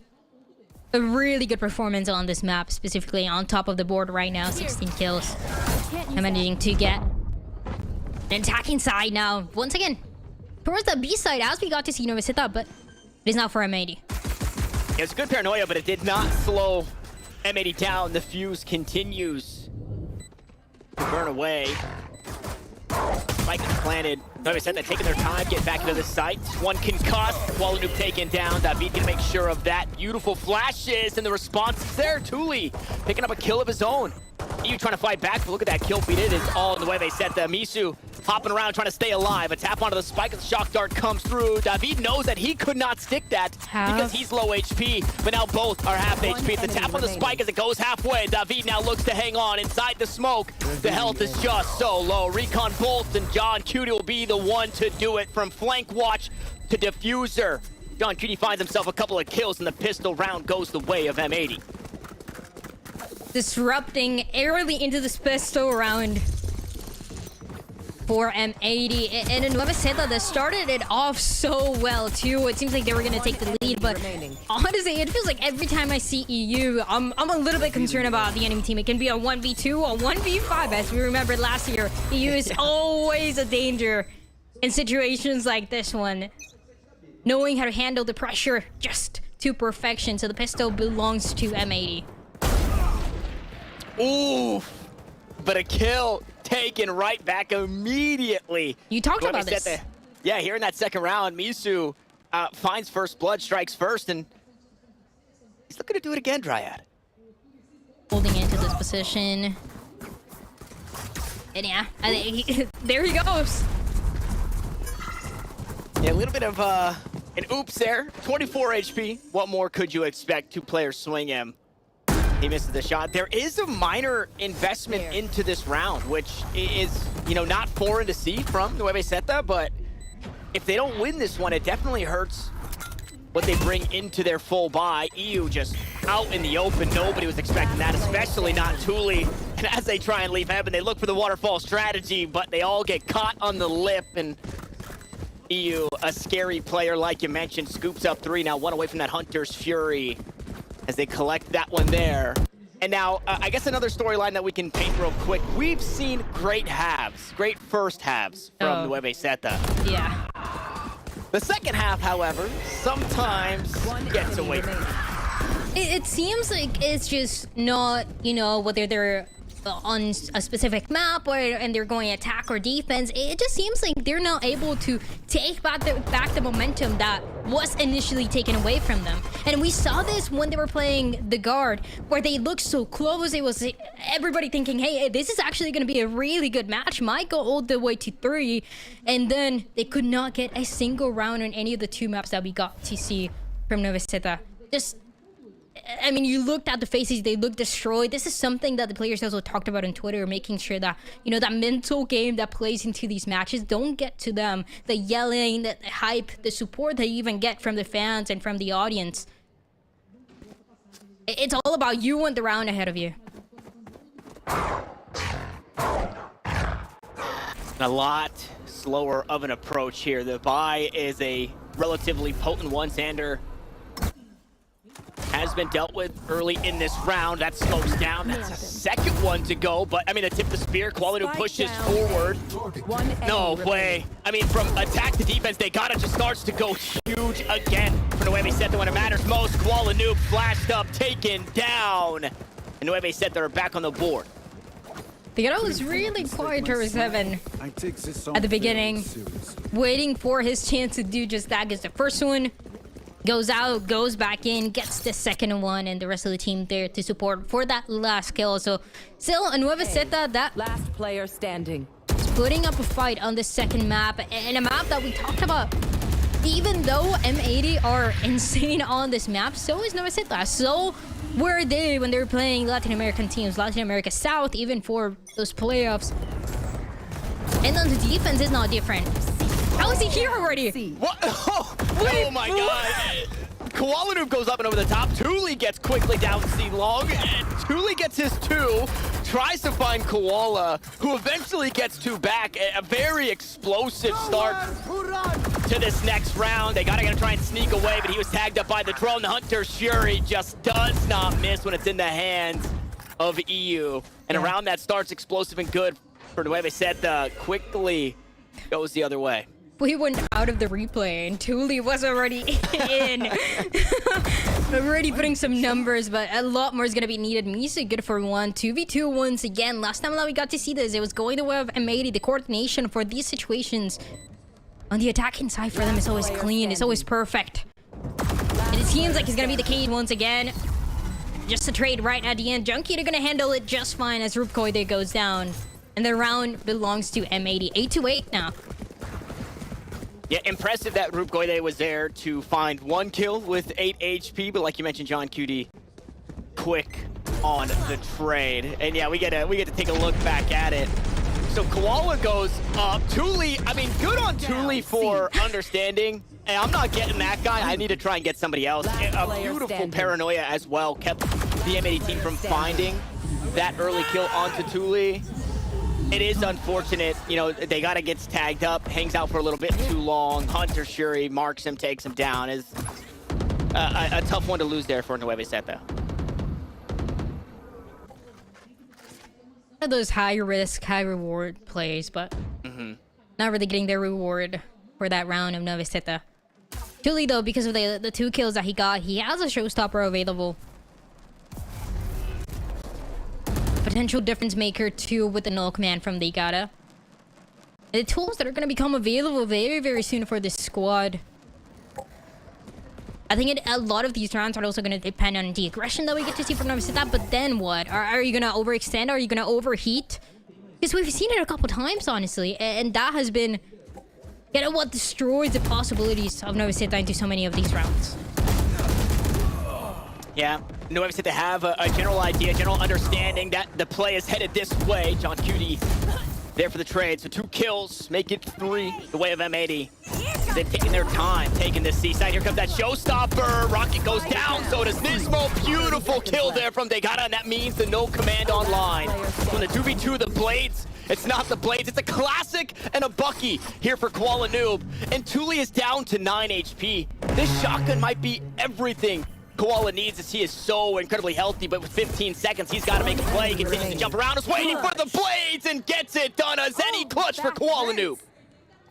a really good performance on this map, specifically on top of the board right now, 16 kills. I'm managing to get an attacking side now, once again, towards the B side, as we got to see Nueva Zeta, but it is now for M80. It's good paranoia, but it did not slow M80 down. The fuse continues to burn away. Spike is planted. Like I said, they're taking their time, get back into the site. 1 concussed, Wallenoob taken down. David gonna make sure of that. Beautiful flashes, and the response is there. Thule picking up a kill of his own. EU trying to fight back, but look at that kill feed. It is all in the way they set the Misu hopping around trying to stay alive. A tap onto the spike as the shock dart comes through. David knows that he could not stick that because he's low HP, but now both are half HP. It's a tap on the spike as it goes halfway. David now looks to hang on inside the smoke. The health is just so low. Recon Bolt and John Cutie will be the one to do it from flank watch to diffuser. John Cutie finds himself a couple of kills and the pistol round goes the way of M80. Disrupting early into this pistol round for M80. And in Nueva Zeta, they started it off so well too. It seems like they were gonna take the lead, but honestly, it feels like every time I see EU, I'm a little bit concerned about the enemy team. It can be a 1v2 or 1v5, as we remembered last year. EU is always a danger in situations like this one. Knowing how to handle the pressure just to perfection. So the pistol belongs to M80. Oof, but a kill taken right back immediately. You talked about this. Yeah, here in that second round, Misu finds first blood, strikes first, and he's looking to do it again, Dryad. Holding into this position. And yeah, I think there he goes. Yeah, a little bit of an oops there. 24 HP. What more could you expect? 2 players swing him. He misses the shot. There is a minor investment into this round, which is, you know, not foreign to see from Nueva Zeta, but if they don't win this one, it definitely hurts what they bring into their full buy. EU just out in the open. Nobody was expecting that, especially not Thule. And as they try and leave heaven, they look for the waterfall strategy, but they all get caught on the lip, and EU, a scary player like you mentioned, scoops up 3, now 1 away from that Hunter's Fury. as they collect that one there. And now, I guess another storyline that we can paint real quick. We've seen great halves, great first halves from Nueve Zeta. Yeah. The second half, however, sometimes gets away from it. It seems like it's just not, you know, whether they're on a specific map and they're going attack or defense. It just seems like they're not able to take back the momentum that was initially taken away from them. And we saw this when they were playing the guard, where they looked so close. It was everybody thinking, hey, this is actually going to be a really good match, might go all the way to 3, and then they could not get a single round on any of the 2 maps that we got to see from Nueve Zeta. Just, I mean, you looked at the faces, they look destroyed. This is something that the players also talked about on Twitter, making sure that, you know, that mental game that plays into these matches don't get to them. The yelling, the hype, the support they even get from the fans and from the audience. It's all about you and the round ahead of you. A lot slower of an approach here. The buy is a relatively potent one. Xander has been dealt with early in this round. That smokes down. That's a second one to go, but I mean, to tip the spear, Quality pushes forward. No way. I mean, from attack to defense, they got it. Just starts to go huge again for Nueve Zeta when it matters most. Koala Noob flashed up, taken down. And Nueve Zeta are back on the board. Vegeta was really quiet towards 7 at the beginning, waiting for his chance to do just that. Gets the first one, goes out, goes back in, gets the second one, and the rest of the team there to support for that last kill. So still, Nueve Zeta, that Last player standing. is putting up a fight on the second map, and a map that we talked about. Even though M80 are insane on this map, so is Nueve Zeta. So were they when they were playing Latin American teams, Latin America South, even for those playoffs. And on the defense, it's not different. How is he here already? What? Oh my god. Koala Noob goes up and over the top. Thule gets quickly down C long, and Thule gets his 2. Tries to find Koala, who eventually gets 2 back. A very explosive start to this next round. They gotta try and sneak away, but he was tagged up by the drone. The Hunter Shuri just does not miss when it's in the hands of EU. And a round that starts explosive and good for Nueve Zeta quickly goes the other way. We went out of the replay and Thule was already in. Already putting some numbers, but a lot more is going to be needed. Misa good for 1. 2v2 once again. Last time that we got to see this, it was going the way of M80. The coordination for these situations on the attacking side for them is always clean. It's always perfect. And it seems like it's going to be the case once again. Just a trade right at the end. Junkie, they're going to handle it just fine as Rupkoide goes down. And the round belongs to M80. 8-8 now. Yeah, impressive that Rupkoide was there to find 1 kill with 8 HP, but like you mentioned, John QD, quick on the trade. And yeah, we get to take a look back at it. So Koala goes up. Thule, I mean, good on Thule for understanding. Hey, I'm not getting that guy. I need to try and get somebody else. A beautiful paranoia as well kept the M80 team from finding that early kill onto Thule. It is unfortunate, you know, they gotta get tagged up, hangs out for a little bit too long. Hunter Shuri marks him, takes him down. Is a tough one to lose there for Nueve Zeta. One of those high risk, high reward plays, but not really getting their reward for that round of Nueve Zeta. Thule, though, because of the 2 kills that he got, he has a showstopper available. Potential difference maker too with the null command from the Igata. The tools that are going to become available very, very soon for this squad. I think a lot of these rounds are also going to depend on the aggression that we get to see from Nueve Zeta. But then what? Are you going to overextend? Are you going to overheat? Because we've seen it a couple times, honestly. And that has been, you know, what destroys the possibilities of Nueve Zeta into so many of these rounds. Yeah, Nueve Zeta have a general idea, general understanding that the play is headed this way. John Cutie there for the trade. So 2 kills, make it 3 the way of M80. They've taken their time, taking this C-side. Here comes that showstopper. Rocket goes down, so does Nismo. Beautiful kill there from Degata, and that means the no command online. From the 2v2, the Blades. It's not the Blades, it's a classic and a Bucky here for Koala Noob. And Thule is down to 9 HP. This shotgun might be everything Koala needs is he is so incredibly healthy, but with 15 seconds, he's got to make a play. He continues to jump around, is waiting for the blades, and gets it done. A Zenny clutch for Koala Noob.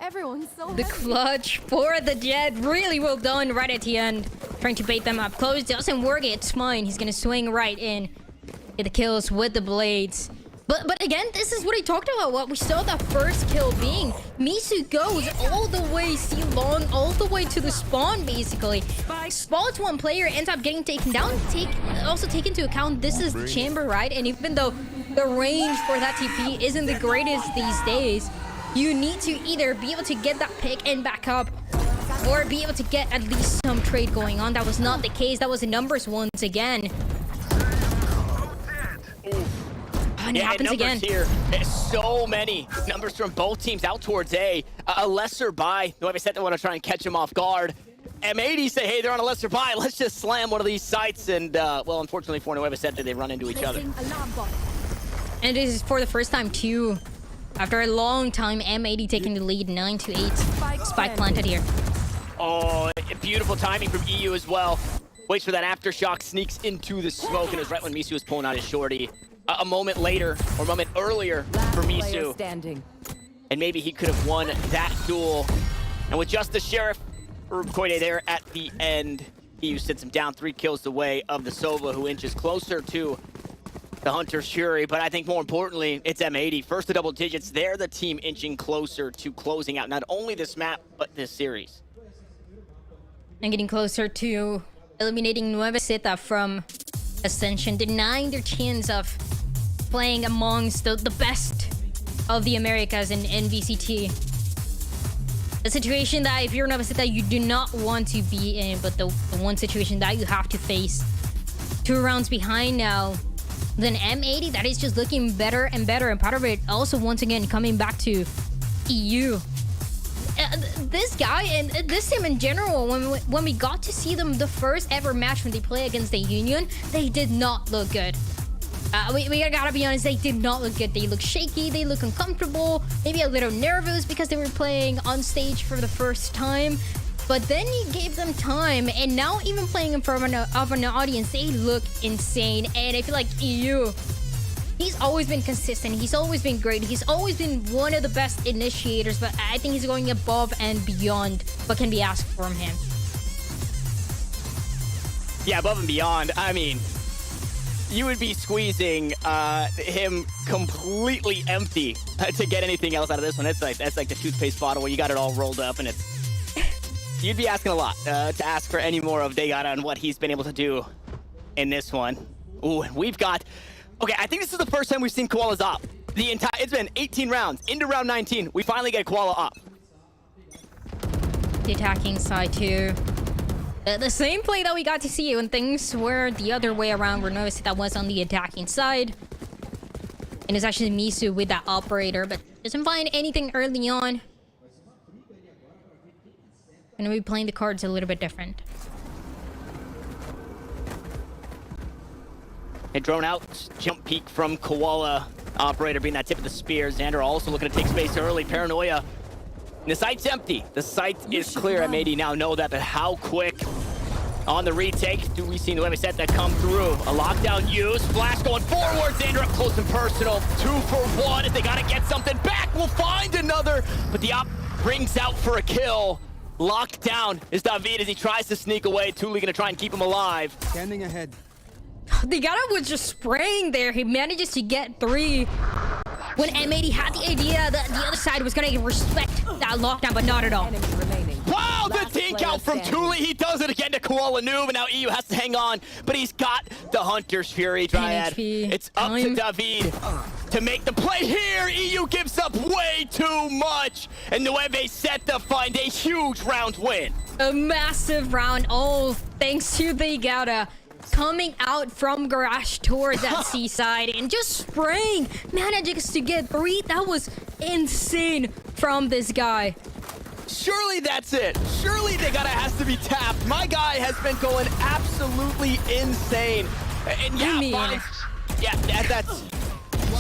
Everyone's so The happy. clutch for the Jet, really well done right at the end. Trying to bait them up close, doesn't work, it's fine. He's gonna swing right in. Get the kills with the blades. But again, this is what I talked about, what we saw that first kill being. Misu goes all the way C-long, all the way to the spawn, basically. Spots one player, ends up getting taken down. Also take into account, this is the chamber, right? And even though the range for that TP isn't the greatest these days, you need to either be able to get that pick and back up, or be able to get at least some trade going on. That was not the case. That was the numbers once again. And it happens again. Here, so many numbers from both teams out towards A. A lesser buy. Nueva Zeta want to try and catch him off guard. M80 say, hey, they're on a lesser buy. Let's just slam one of these sites. And, well, unfortunately for Nueva Zeta, they run into each other. Placing alarm bot. And this is for the first time too. After a long time, M80 taking the lead, 9-8. Spike planted here. Oh, beautiful timing from EU as well. Waits for that aftershock, sneaks into the smoke, and it was right when Misu was pulling out his shorty. A moment later, or a moment earlier for Player Misu. standing. And maybe he could have won that duel. And with just the Sheriff Koide there at the end, EU sits him down 3 kills away of the Sova, who inches closer to the Hunter's Fury. But I think more importantly, it's M80. First to double digits, they're the team inching closer to closing out not only this map, but this series. And getting closer to eliminating Nueva Zeta from Ascension, denying their chance of playing amongst the best of the Americas in VCT. A situation that if you're Nueva Zeta, you do not want to be in, but the one situation that you have to face. 2 rounds behind now. Then M80, that is just looking better and better, and part of it also once again coming back to EU. This guy and this team in general, when we got to see them the first ever match when they play against the Union, they did not look good. We gotta be honest, they did not look good. They look shaky, they look uncomfortable, maybe a little nervous because they were playing on stage for the first time. But then you gave them time, and now even playing in front of an audience, they look insane. And I feel like EU, he's always been consistent. He's always been great. He's always been one of the best initiators, but I think he's going above and beyond what can be asked from him. Yeah, above and beyond. I mean, you would be squeezing him completely empty to get anything else out of this one. That's like the toothpaste bottle where you got it all rolled up, and it's you'd be asking a lot to ask for any more of Degata and what he's been able to do in this one. Ooh, and we've got. Okay, I think this is the first time we've seen Koala's op. It's been 18 rounds. Into round 19, we finally get Koala op. The attacking side too. The same play that we got to see when things were the other way around, where Nueva Zeta was on the attacking side. And it's actually Misu with that operator, but doesn't find anything early on. Gonna be playing the cards a little bit different. A drone out, jump peek from Koala. Operator being that tip of the spear. Xander also looking to take space early. Paranoia. And the site's empty. The site is clear. M80 now know that, but how quick on the retake do we see Nueva Zeta come through? A lockdown use. Flash going forward. Xander up close and personal. 2 for 1. If they got to get something back, we'll find another. But the op brings out for a kill. Locked down is David as he tries to sneak away. Thule going to try and keep him alive. Standing ahead. Degata was just spraying there. He manages to get 3. When M80 had the idea that the other side was going to respect that lockdown, but not at all. Enemy remaining. Wow, the Last dink player out from standing. Thule. He does it again to Koala Noob, and now EU has to hang on. But he's got the Hunter's Fury Dryad. HP. It's up to David to make the play here. EU gives up way too much. And Nueva Zeta find a huge round win. A massive round, all thanks to Degata. Coming out from garage towards that seaside and just spraying, manages to get 3. That was insane from this guy. Surely that's it. Surely Degata has to be tapped. My guy has been going absolutely insane. And yeah, You mean? fine. Yeah, that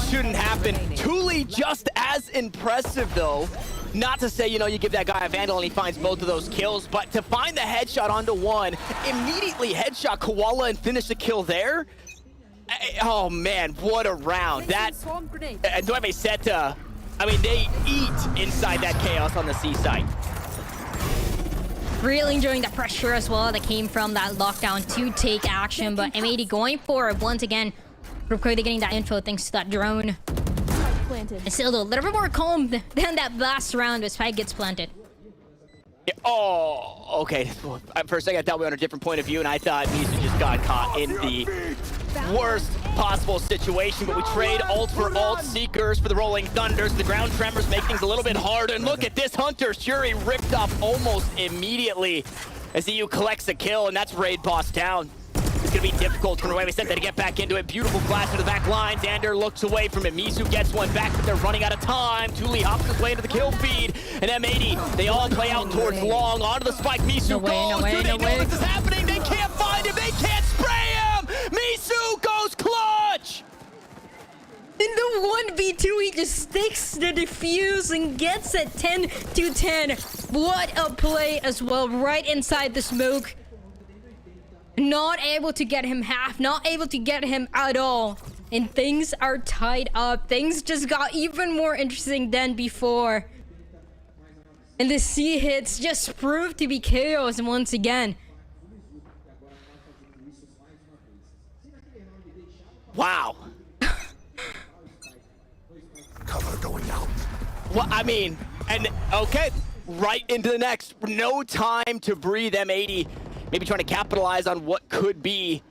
shouldn't happen. Thule just as impressive though. Not to say, you know, you give that guy a Vandal and he finds both of those kills, but to find the headshot onto one, immediately headshot Koala and finish the kill there. Oh man, what a round. That, Swarm grenade. Nueve Zeta, I mean, they eat inside that chaos on the C site. Really enjoying the pressure as well that came from that lockdown to take action, but M80 going for it once again. Quickly getting that info thanks to that drone. Planted. And still a little bit more calm than that last round as Spike gets planted. Yeah, oh, okay. For a second, I thought we were on a different point of view, and I thought Misu just got caught in the worst possible situation, but we trade ult for ult, Seekers for the Rolling Thunders. The ground tremors make things a little bit harder, and look at this Hunter. Shuri ripped off almost immediately as EU collects a kill, and that's raid boss down. It's going to be difficult for Nueve Zeta to get back into it. Beautiful flash to the back line. Xander looks away from it. Misu gets one back, but they're running out of time. Thule hops his way into the kill feed. And M80, they all play out towards long. Onto the spike. Misu goes. Do they know this is happening? They can't find him. They can't spray him. Misu goes clutch. In the 1v2, he just sticks the defuse and gets it 10 to 10. What a play as well, right inside the smoke. Not able to get him half, not able to get him at all. And things are tied up. Things just got even more interesting than before. And the C hits just proved to be chaos once again. Wow. Cover going out. Well, I mean, and okay, right into the next. No time to breathe, M80. Maybe trying to capitalize on what could be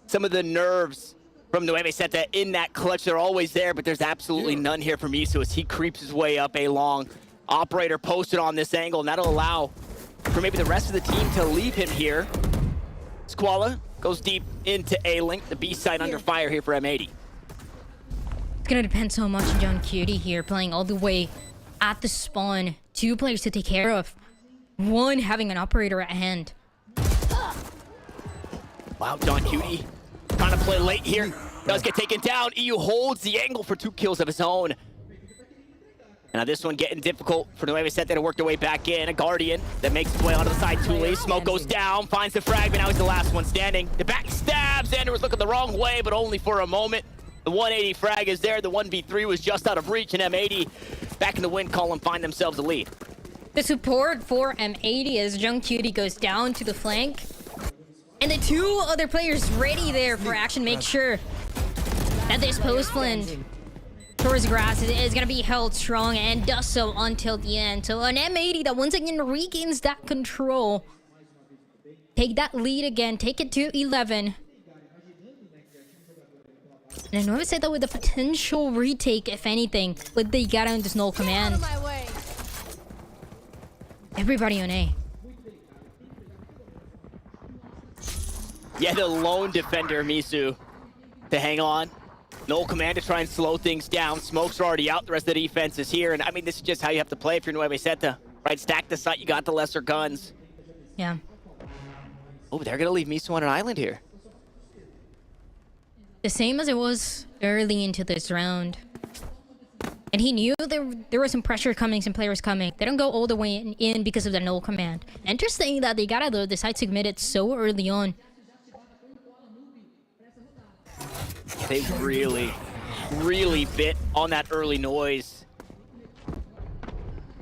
some of the nerves from Nueve Zeta in that clutch. They're always there, but there's absolutely none here for Misu as he creeps his way up A long. Operator posted on this angle, and that'll allow for maybe the rest of the team to leave him here. Squala goes deep into A-Link, the B side under fire here for M80. It's gonna depend so much on John Cutie here, playing all the way at the spawn. 2 players to take care of. 1 having an operator at hand. Wow, John Cutie trying to play late here. Does get taken down. EU holds the angle for 2 kills of his own. Now this one getting difficult for Nueve Zeta to work their way back in. A Guardian that makes his way onto the side. Thule, smoke goes down, finds the frag, but now he's the last one standing. The back stab, Xander was looking the wrong way, but only for a moment. The 180 frag is there. The 1v3 was just out of reach, and M80 back in the win column find themselves a lead. The support for M80 as John Cutie goes down to the flank. And the 2 other players ready there for action. Make sure that this post blend towards grass is going to be held strong and does so until the end. So an M80 that once again regains that control. Take that lead again. Take it to 11. And I know I said that with a potential retake, if anything, with the Gara and this null command. Out of my way. Everybody on A. Yeah, the lone defender, Misu, to hang on. No command to try and slow things down. Smokes are already out. The rest of the defense is here. And I mean, this is just how you have to play if you're Nueve Zeta. Right, stack the site. You got the lesser guns. Yeah. Oh, they're going to leave Misu on an island here. The same as it was early into this round. And he knew there was some pressure coming, some players coming. They don't go all the way in because of the null command. Interesting that they got to decide to commit it so early on. They really, really bit on that early noise.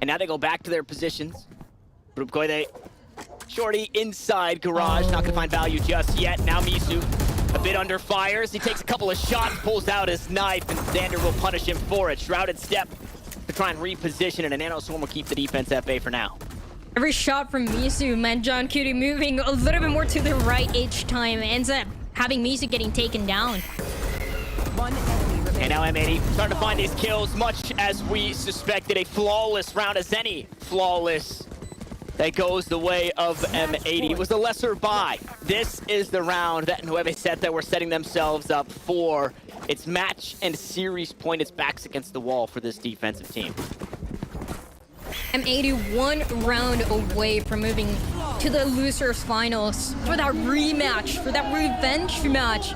And now they go back to their positions. Grupkoide, Shorty inside garage, not gonna find value just yet. Now Misu, a bit under fire as he takes a couple of shots, pulls out his knife, and Xander will punish him for it. Shrouded step to try and reposition, and a Nano Swarm will keep the defense at bay for now. Every shot from Misu meant John Cutie moving a little bit more to the right each time. Ends up having Misu getting taken down. One enemy remaining. And now M80 starting to find these kills, much as we suspected. A flawless round, as any flawless that goes the way of M80. It was the lesser buy. This is the round that Nueve Zeta were setting themselves up for. It's match and series point. Its backs against the wall for this defensive team. M80 1 round away from moving to the losers finals for that rematch, for that revenge match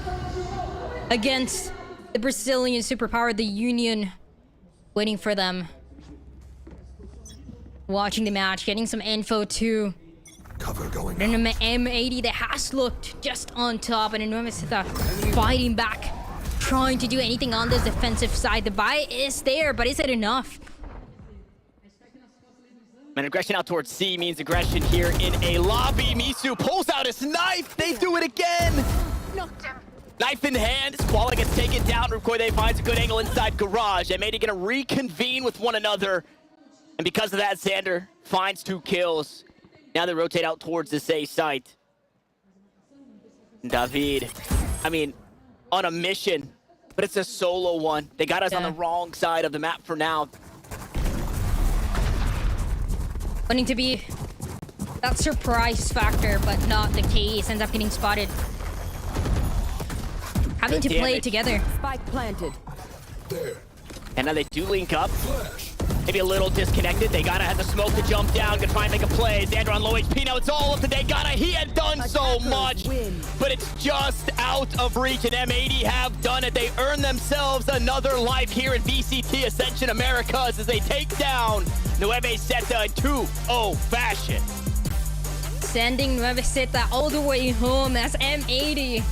against the Brazilian superpower, the Union, waiting for them. watching the match, getting some info too. Cover going And out. an M80 that has looked just on top, and Nueva Zeta fighting back, trying to do anything on this defensive side. The buy is there, but is it enough? And aggression out towards C means aggression here in a lobby. Misu pulls out his knife. They do it again. Knife in hand. Squall gets taken down. Rukoide finds a good angle inside garage. M80 gonna reconvene with one another. And because of that, Xander finds 2 kills. Now they rotate out towards this A site. David, I mean, on a mission, but it's a solo one. They got us on the wrong side of the map for now. Wanting to be that surprise factor, but not the case. Ends up getting spotted. Having to play together. Spike planted. There. And now they do link up. Maybe a little disconnected. They gotta have the smoke to jump down. Gonna try and make a play. Xander on low HP. Now it's all up to Degana. He had done so much, but it's just out of reach. And M80 have done it. They earn themselves another life here in VCT Ascension Americas as they take down Nueva Zeta in 2-0 fashion. Sending Nueva Zeta all the way home as M80.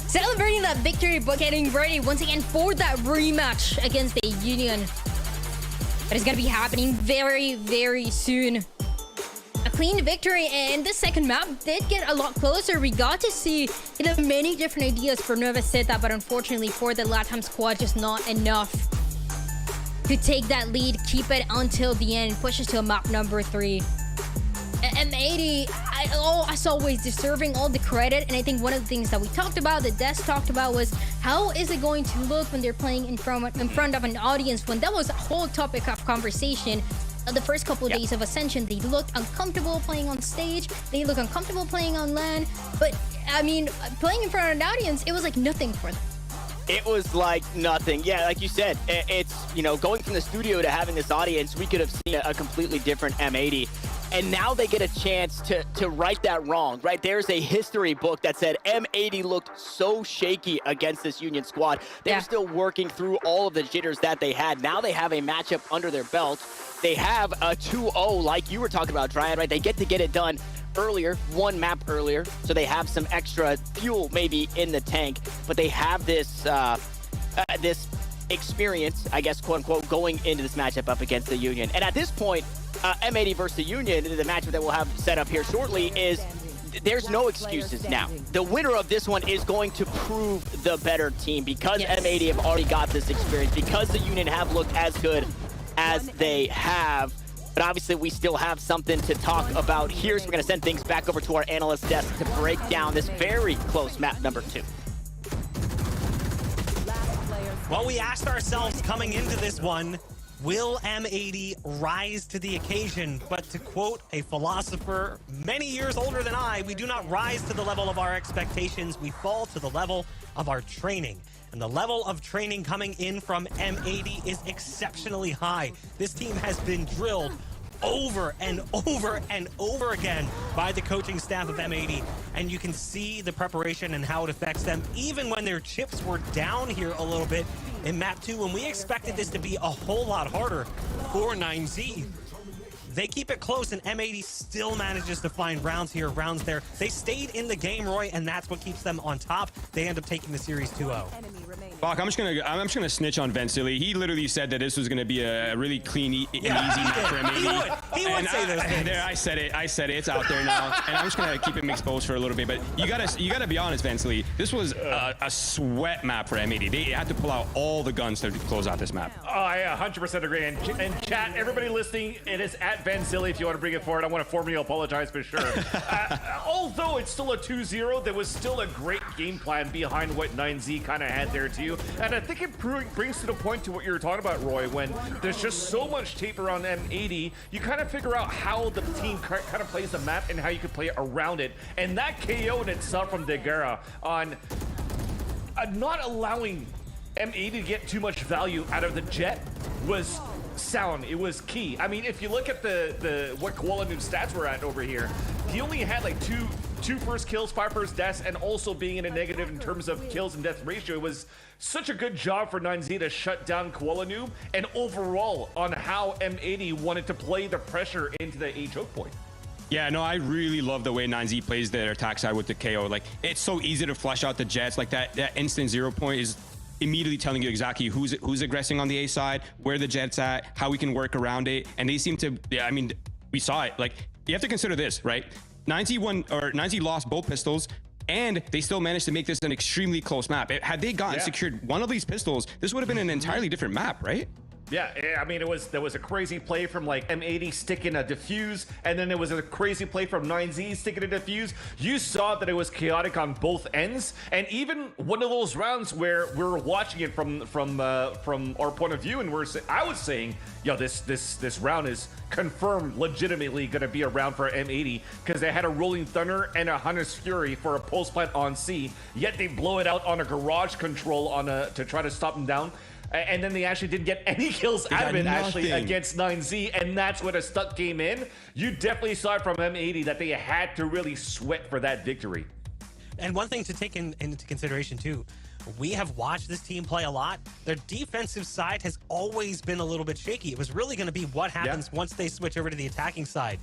Celebrating that victory, but getting ready once again for that rematch against the Union. But it's gonna be happening very, very soon. A clean victory, and the second map did get a lot closer. We got to see many different ideas for Nueva Zeta, but unfortunately for the LATAM squad, just not enough to take that lead, keep it until the end, push us to map number 3. M80, as always, deserving all the credit. And I think one of the things that we talked about, that Des talked about, was how is it going to look when they're playing in front of an audience, when that was a whole topic of conversation. The first couple of days of Ascension, they looked uncomfortable playing on stage. They looked uncomfortable playing on LAN. But, I mean, playing in front of an audience, it was like nothing for them. It was like nothing. Yeah, like you said, it's, you know, going from the studio to having this audience, we could have seen a completely different M80. And now they get a chance to right that wrong, right? There's a history book that said M80 looked so shaky against this Union squad. They were still working through all of the jitters that they had. Now they have a matchup under their belt. They have a 2-0, like you were talking about, Dryad, right? They get to get it done earlier, one map earlier, so they have some extra fuel maybe in the tank, but they have this this experience, I guess, quote unquote, going into this matchup up against the Union. And at this point, M80 versus the Union, the matchup that we'll have set up here shortly, is there's no excuses now. The winner of this one is going to prove the better team because M80 have already got this experience, because the Union have looked as good as they have. But obviously, we still have something to talk about here, so we're going to send things back over to our analyst desk to break down this very close map number 2. Well, we asked ourselves coming into this one, will M80 rise to the occasion? But to quote a philosopher many years older than I, we do not rise to the level of our expectations, we fall to the level of our training. And the level of training coming in from M80 is exceptionally high. This team has been drilled over and over and over again by the coaching staff of M80, and you can see the preparation and how it affects them even when their chips were down here a little bit in map 2, when we expected this to be a whole lot harder for 9Z. They keep it close, and M80 still manages to find rounds here, rounds there. They stayed in the game, Roy, and that's what keeps them on top. They end up taking the series 2-0. Fuck, I'm just gonna snitch on Vensili. He literally said that this was gonna be a really clean and easy match for M80. He would say those things. There, I said it. It's out there now, and I'm just gonna keep him exposed for a little bit. But you gotta be honest, Vensili. This was a sweat map for M80. They had to pull out all the guns to close out this map. Oh, I 100% agree. And chat, everybody listening, it is at Vensili if you want to bring it forward. I want to formally apologize for sure. Although it's still a 2-0, there was still a great game plan behind what 9Z kind of had there too. And I think it brings to the point to what you were talking about, Roy, when there's just so much tape around M80, you kind of figure out how the team kind of plays the map and how you can play around it. And that KO in itself from Degara on not allowing M80 to get too much value out of the jet was sound. It was key. I mean, if you look at what Koala Noob's stats were at over here, he only had like 2 first kills, 5 first deaths, and also being in a negative in terms of kills and death ratio. It was such a good job for 9Z to shut down Koala Noob, and overall on how M80 wanted to play the pressure into the A choke point. Yeah, no, I really love the way 9Z plays their attack side with the KO. Like, it's so easy to flush out the jets. Like, that instant 0 point is immediately telling you exactly who's aggressing on the A side, where the jet's at, how we can work around it. And they seem to, yeah, I mean, we saw it. Like, you have to consider this, right? 9Z lost both pistols, and they still managed to make this an extremely close map. Had they secured one of these pistols, this would have been an entirely different map, right? Yeah, I mean, there was a crazy play from like M80 sticking a defuse, and then there was a crazy play from 9Z sticking a defuse. You saw that it was chaotic on both ends, and even one of those rounds where we were watching it from our point of view, and I was saying, yo, this round is confirmed legitimately going to be a round for M80 because they had a Rolling Thunder and a Hunter's Fury for a post plant on C, yet they blow it out on a garage control to try to stop them down. And then they actually didn't get any kills out of it actually against 9Z, and that's where the stuck came in. You definitely saw it from M80 that they had to really sweat for that victory. And one thing to take into consideration too, we have watched this team play a lot. Their defensive side has always been a little bit shaky. It was really going to be what happens once they switch over to the attacking side.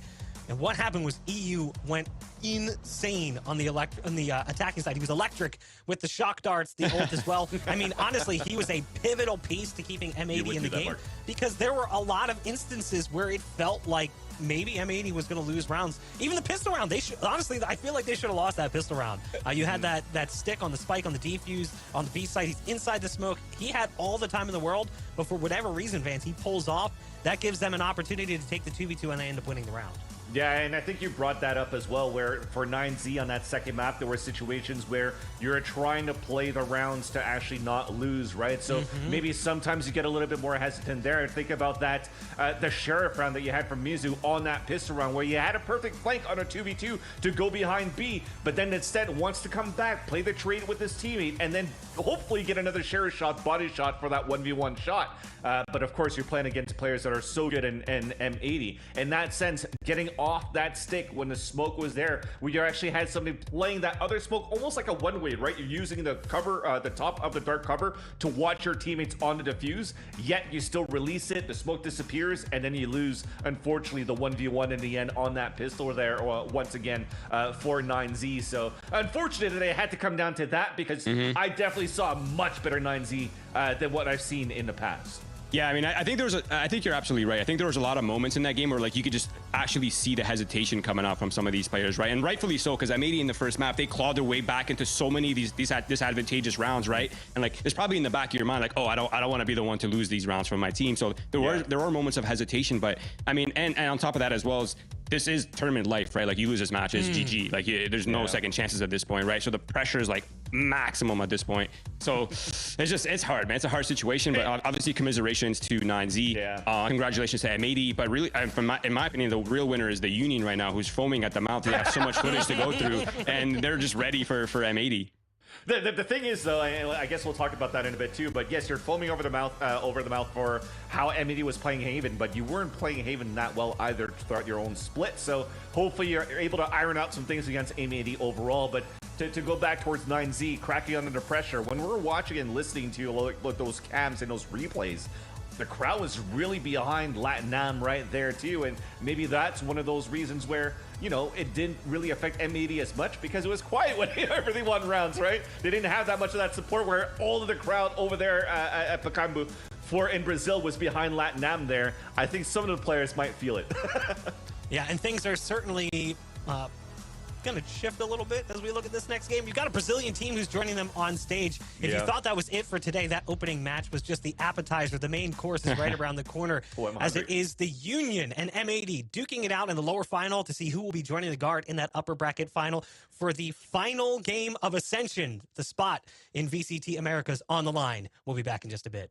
And what happened was EU went insane on the attacking side. He was electric with the shock darts, the ult as well. I mean, honestly, he was a pivotal piece to keeping M80 in the game because there were a lot of instances where it felt like maybe M80 was going to lose rounds. Even the pistol round, honestly, I feel like they should have lost that pistol round. You had that stick on the spike on the defuse on the B side. He's inside the smoke. He had all the time in the world, but for whatever reason, Vance, he pulls off. That gives them an opportunity to take the 2v2 and they end up winning the round. Yeah, and I think you brought that up as well, where for 9Z on that second map, there were situations where you're trying to play the rounds to actually not lose, right? So maybe sometimes you get a little bit more hesitant there. Think about that, the Sheriff round that you had from Mizu on that pistol round, where you had a perfect flank on a 2v2 to go behind B, but then instead wants to come back, play the trade with his teammate, and then hopefully get another Sheriff shot, body shot for that 1v1 shot. But of course, you're playing against players that are so good in M80. In that sense, getting off that stick when the smoke was there, where you actually had somebody playing that other smoke almost like a one-way, right? You're using the cover, the top of the dark cover to watch your teammates on the defuse, yet you still release it, the smoke disappears, and then you lose, unfortunately, the 1v1 in the end on that pistol there, once again, for 9Z. So unfortunately, they had to come down to that because I definitely saw a much better 9Z than what I've seen in the past. Yeah, I mean, I think you're absolutely right. I think there was a lot of moments in that game where like you could just actually see the hesitation coming out from some of these players, right? And rightfully so, because M80 in the first map, they clawed their way back into so many of these disadvantageous rounds, right? And like it's probably in the back of your mind, like, oh, I don't want to be the one to lose these rounds from my team. So there were moments of hesitation, but I mean, and on top of that as well as this is tournament life, right? Like you lose this match, it's GG. Like there's no second chances at this point, right? So the pressure is like maximum at this point. So it's hard, man. It's a hard situation, but obviously commiserations to 9Z. Congratulations to M80. But really, in my opinion, the real winner is the Union right now, who's foaming at the mouth. They have so much footage to go through, and they're just ready for M80. The thing is, though, I guess we'll talk about that in a bit too, but yes, you're foaming over the mouth for how M80 was playing Haven, but you weren't playing Haven that well either throughout your own split, so hopefully you're able to iron out some things against M80 overall. But to go back towards 9Z, cracking under pressure, when we're watching and listening to those cams and those replays, the crowd was really behind Latinam right there too, and maybe that's one of those reasons where, you know, it didn't really affect M80 as much because it was quiet when they won rounds, right? They didn't have that much of that support where all of the crowd over there at Pacambu in Brazil was behind Latinam there. I think some of the players might feel it. Yeah, and things are certainly going to shift a little bit as we look at this next game. You've got a Brazilian team who's joining them on stage. If you thought that was it for today, that opening match was just the appetizer. The main course is right around the corner, as it is the Union and M80 duking it out in the lower final to see who will be joining the guard in that upper bracket final for the final game of Ascension. The spot in VCT Americas on the line. We'll be back in just a bit.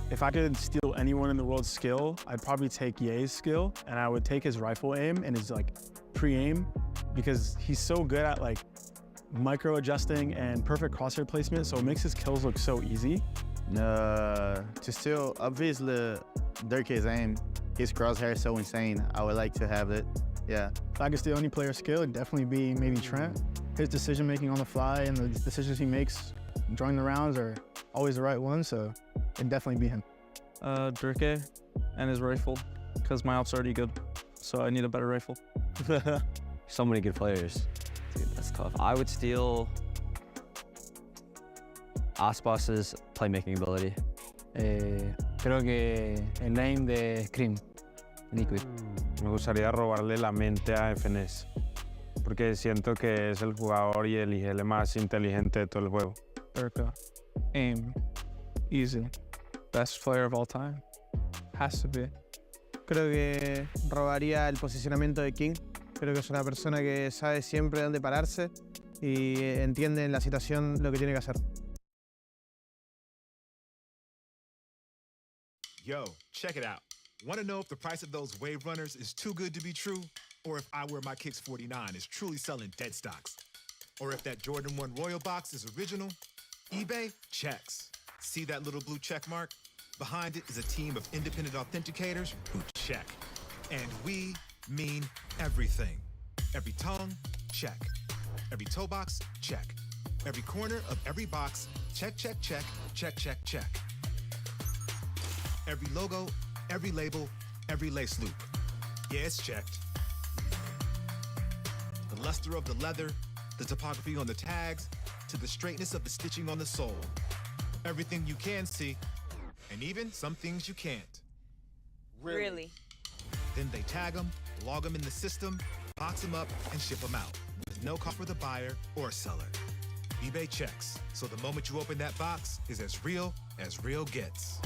If I could steal anyone in the world's skill, I'd probably take Ye's skill, and I would take his rifle aim and his like pre-aim, because he's so good at like micro adjusting and perfect crosshair placement, so it makes his kills look so easy. To steal, obviously, Dirk's aim, his crosshair is so insane. I would like to have it. Yeah. If I could steal any player skill, it'd definitely be maybe Trent. His decision making on the fly and the decisions he makes during the rounds are always the right ones, so it'd definitely be him. Dirk and his rifle, because my op's already good, so I need a better rifle. So many good players. Dude, that's tough. I would steal Aspas's playmaking ability. Creo que el aim de Scream, Liquid. Me gustaría robarle la mente a FNS, porque siento que es el jugador y el IGL más inteligente de todo el juego. Urka, aim, easy, best player of all time, has to be. Creo que robaría el posicionamiento de King. Creo que es una persona que sabe siempre dónde pararse y entiende en la situación lo que tiene que hacer. Yo, check it out. Want to know if the price of those Wave Runners is too good to be true? Or if I Wear My Kicks 49 is truly selling dead stocks? Or if that Jordan 1 Royal Box is original? eBay checks. See that little blue check mark? Behind it is a team of independent authenticators who check. And we mean everything. Every tongue, check. Every toe box, check. Every corner of every box, check, check, check, check, check, check. Every logo, every label, every lace loop. Yeah, it's checked. The luster of the leather, the topography on the tags, to the straightness of the stitching on the sole. Everything you can see, and even some things you can't. Really? Then they tag them, log them in the system, box them up, and ship them out. With no cost for the buyer or seller. eBay checks, so the moment you open that box is as real gets.